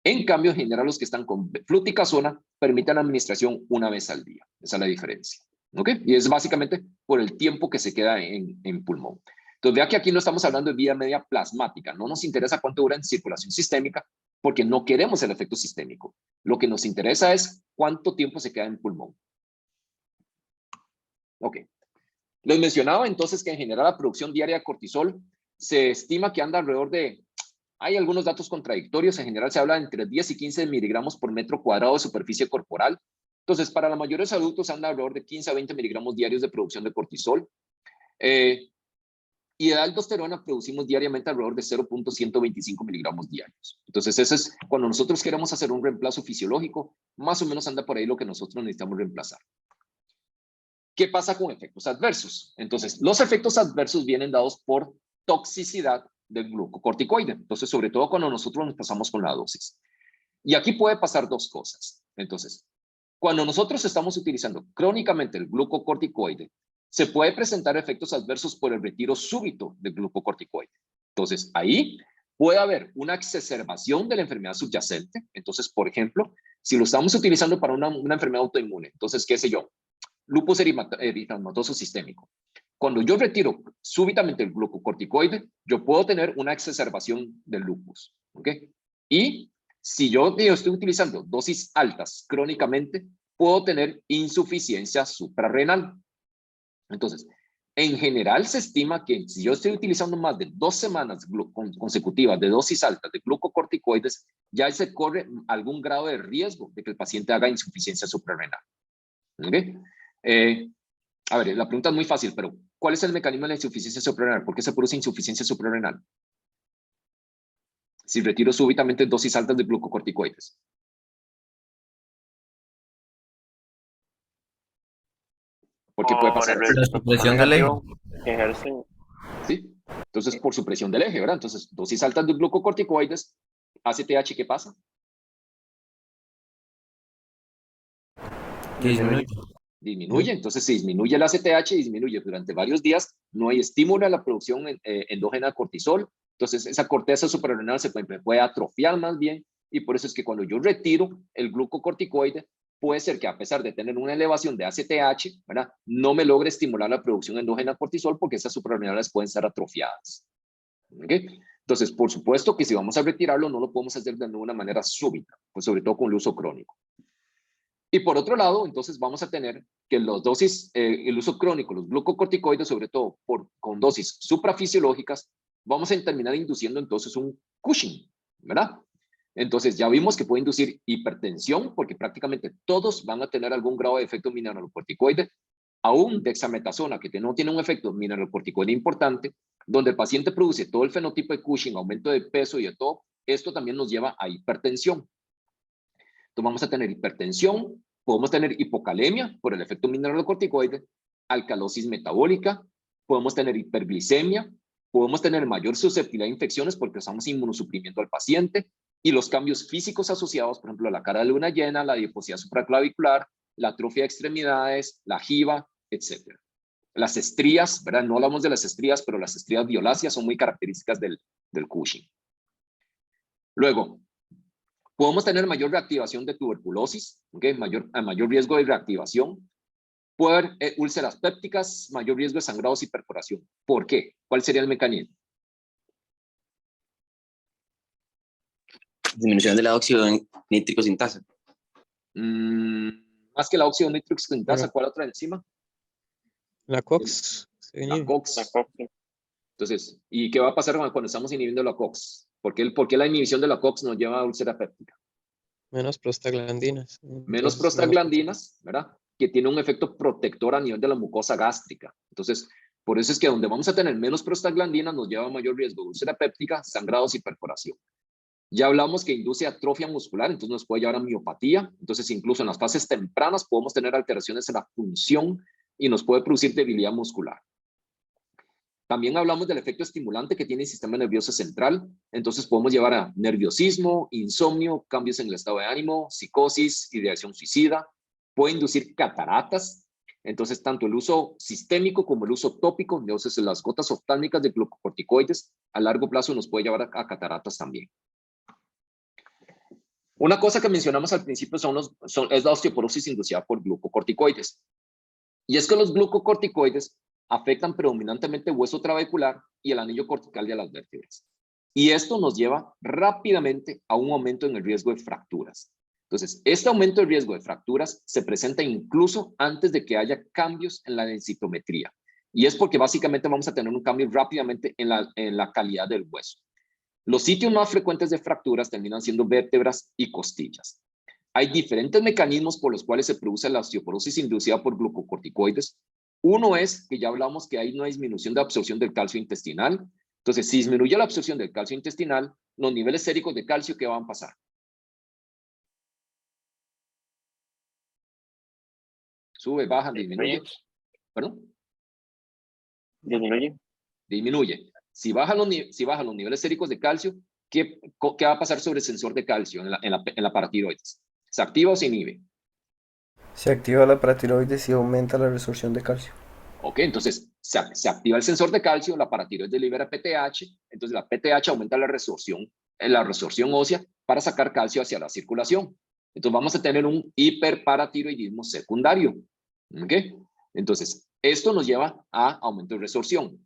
En cambio, en general, los que están con fluticasona permiten administración una vez al día. Esa es la diferencia. ¿Ok? Y es básicamente por el tiempo que se queda en pulmón. Entonces, vea que aquí no estamos hablando de vía media plasmática. No nos interesa cuánto dura en circulación sistémica porque no queremos el efecto sistémico. Lo que nos interesa es cuánto tiempo se queda en pulmón. Ok. Les mencionaba entonces que en general la producción diaria de cortisol se estima que anda alrededor de, hay algunos datos contradictorios, en general se habla de entre 10 y 15 miligramos por metro cuadrado de superficie corporal. Entonces, para la mayoría de los adultos anda alrededor de 15 a 20 miligramos diarios de producción de cortisol. Y de aldosterona producimos diariamente alrededor de 0.125 miligramos diarios. Entonces, ese es cuando nosotros queremos hacer un reemplazo fisiológico, más o menos anda por ahí lo que nosotros necesitamos reemplazar. ¿Qué pasa con efectos adversos? Entonces, los efectos adversos vienen dados por toxicidad del glucocorticoide. Entonces, sobre todo cuando nosotros nos pasamos con la dosis. Y aquí puede pasar dos cosas. Entonces, cuando nosotros estamos utilizando crónicamente el glucocorticoide, se puede presentar efectos adversos por el retiro súbito del glucocorticoide. Entonces, ahí puede haber una exacerbación de la enfermedad subyacente. Entonces, por ejemplo, si lo estamos utilizando para una enfermedad autoinmune, entonces, qué sé yo, lupus eritematoso sistémico. Cuando yo retiro súbitamente el glucocorticoide, yo puedo tener una exacerbación del lupus. ¿Ok? Y si yo estoy utilizando dosis altas crónicamente, puedo tener insuficiencia suprarrenal. Entonces, en general se estima que si yo estoy utilizando más de 2 semanas consecutivas de dosis altas de glucocorticoides, ya se corre algún grado de riesgo de que el paciente haga insuficiencia suprarrenal. ¿Okay? A ver, la pregunta es muy fácil, pero ¿cuál es el mecanismo de la insuficiencia suprarrenal? ¿Por qué se produce insuficiencia suprarrenal? Si retiro súbitamente dosis altas de glucocorticoides. ¿Por qué puede pasar? La supresión del eje. Ejercen. ¿Sí? Entonces, por supresión del eje, ¿verdad? Entonces, dosis altas de glucocorticoides, ACTH, ¿qué pasa? Disminuye. Entonces, si disminuye el ACTH, disminuye durante varios días, no hay estímulo a la producción endógena de cortisol, entonces esa corteza suprarrenal se puede atrofiar más bien, y por eso es que cuando yo retiro el glucocorticoide, puede ser que a pesar de tener una elevación de ACTH, ¿verdad?, no me logre estimular la producción endógena de cortisol porque esas suprarrenales pueden ser atrofiadas. ¿Okay? Entonces, por supuesto que si vamos a retirarlo, no lo podemos hacer de una manera súbita, pues sobre todo con el uso crónico. Y por otro lado, entonces vamos a tener que los dosis, el uso crónico, los glucocorticoides, sobre todo con dosis suprafisiológicas, vamos a terminar induciendo entonces un Cushing, ¿verdad? Entonces ya vimos que puede inducir hipertensión, porque prácticamente todos van a tener algún grado de efecto mineralocorticoide, aún dexametasona, que no tiene un efecto mineralocorticoide importante, donde el paciente produce todo el fenotipo de Cushing, aumento de peso y de todo, esto también nos lleva a hipertensión. Entonces vamos a tener hipertensión, podemos tener hipocalemia por el efecto mineralocorticoide, alcalosis metabólica, podemos tener hiperglicemia, podemos tener mayor susceptibilidad a infecciones porque estamos inmunosuprimiendo al paciente, y los cambios físicos asociados, por ejemplo, la cara de luna llena, la adiposidad supraclavicular, la atrofia de extremidades, la jiba, etc. Las estrías, ¿verdad? No hablamos de las estrías, pero las estrías violáceas son muy características del Cushing. Luego, podemos tener mayor reactivación de tuberculosis, ¿okay? mayor riesgo de reactivación. Puede haber úlceras pépticas, mayor riesgo de sangrados y perforación. ¿Por qué? ¿Cuál sería el mecanismo? Disminución del óxido nítrico sintasa. Más que la óxido nítrico sintasa, ¿cuál otra enzima? La COX. La COX. La COX. Entonces, ¿y qué va a pasar cuando estamos inhibiendo la COX? ¿Por qué la inhibición de la COX nos lleva a úlcera péptica? Menos prostaglandinas. Menos prostaglandinas, ¿verdad? Que tiene un efecto protector a nivel de la mucosa gástrica. Entonces, por eso es que donde vamos a tener menos prostaglandinas nos lleva a mayor riesgo de úlcera péptica, sangrados y perforación. Ya hablamos que induce atrofia muscular, entonces nos puede llevar a miopatía. Entonces, incluso en las fases tempranas podemos tener alteraciones en la función y nos puede producir debilidad muscular. También hablamos del efecto estimulante que tiene el sistema nervioso central. Entonces podemos llevar a nerviosismo, insomnio, cambios en el estado de ánimo, psicosis, ideación suicida. Puede inducir cataratas. Entonces tanto el uso sistémico como el uso tópico, entonces las gotas oftálmicas de glucocorticoides a largo plazo nos puede llevar a cataratas también. Una cosa que mencionamos al principio es la osteoporosis inducida por glucocorticoides. Y es que los glucocorticoides afectan predominantemente el hueso trabecular y el anillo cortical de las vértebras. Y esto nos lleva rápidamente a un aumento en el riesgo de fracturas. Entonces, este aumento de riesgo de fracturas se presenta incluso antes de que haya cambios en la densitometría. Y es porque básicamente vamos a tener un cambio rápidamente en la calidad del hueso. Los sitios más frecuentes de fracturas terminan siendo vértebras y costillas. Hay diferentes mecanismos por los cuales se produce la osteoporosis inducida por glucocorticoides. Uno es que ya hablamos que hay una disminución de absorción del calcio intestinal. Entonces, si disminuye la absorción del calcio intestinal, los niveles séricos de calcio, ¿qué van a pasar? Sube, baja, disminuye. ¿Perdón? Disminuye. Disminuye. Si bajan los niveles séricos de calcio, ¿qué va a pasar sobre el sensor de calcio en la paratiroides? ¿Se activa o se inhibe? Se activa la paratiroides y aumenta la resorción de calcio. Ok, entonces se activa el sensor de calcio, la paratiroides libera PTH, entonces la PTH aumenta la resorción ósea para sacar calcio hacia la circulación. Entonces vamos a tener un hiperparatiroidismo secundario. ¿Ok? Entonces, esto nos lleva a aumento de resorción.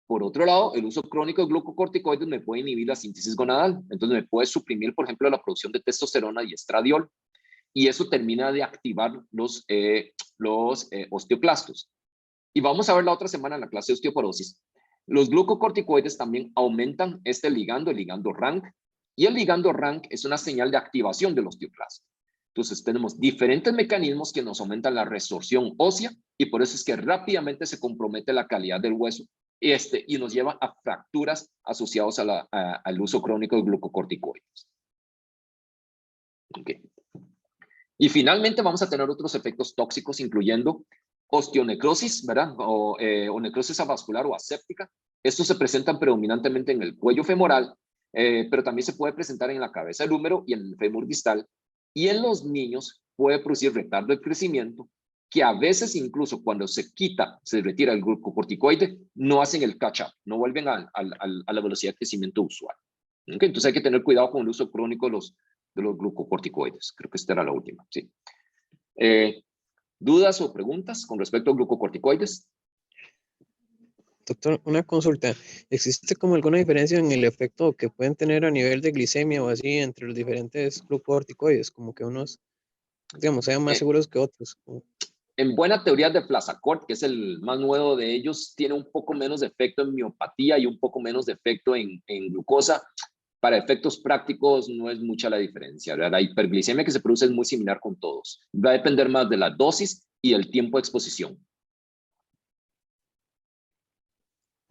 Por otro lado, el uso crónico de glucocorticoides me puede inhibir la síntesis gonadal. Entonces me puede suprimir, por ejemplo, la producción de testosterona y estradiol. Y eso termina de activar los osteoclastos. Y vamos a ver la otra semana en la clase de osteoporosis. Los glucocorticoides también aumentan este ligando, el ligando RANK. Y el ligando RANK es una señal de activación del osteoclasto. Entonces tenemos diferentes mecanismos que nos aumentan la resorción ósea y por eso es que rápidamente se compromete la calidad del hueso y nos lleva a fracturas asociadas al uso crónico de glucocorticoides. Okay. Y finalmente vamos a tener otros efectos tóxicos, incluyendo osteonecrosis, ¿verdad? O necrosis avascular o aséptica. Estos se presentan predominantemente en el cuello femoral, pero también se puede presentar en la cabeza del húmero y en el fémur distal. Y en los niños puede producir retardo de crecimiento, que a veces incluso cuando se retira el glucocorticoide, no hacen el catch-up, no vuelven a la velocidad de crecimiento usual. ¿Okay? Entonces hay que tener cuidado con el uso crónico de los glucocorticoides. Creo que esta era la última, sí. ¿Dudas o preguntas con respecto a glucocorticoides? Doctor, una consulta. ¿Existe como alguna diferencia en el efecto que pueden tener a nivel de glicemia o así entre los diferentes glucocorticoides? Como que unos, digamos, sean más seguros que otros. En buena teoría de Flasacort, que es el más nuevo de ellos, tiene un poco menos de efecto en miopatía y un poco menos de efecto en glucosa. Para efectos prácticos no es mucha la diferencia, ¿verdad? La hiperglicemia que se produce es muy similar con todos. Va a depender más de la dosis y el tiempo de exposición.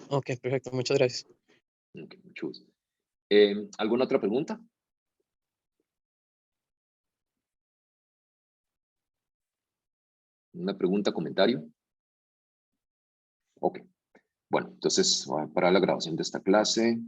Ok, perfecto. Muchas gracias. Okay, mucho gusto. ¿Alguna otra pregunta? ¿Una pregunta, comentario? Ok. Bueno, entonces voy a parar la grabación de esta clase.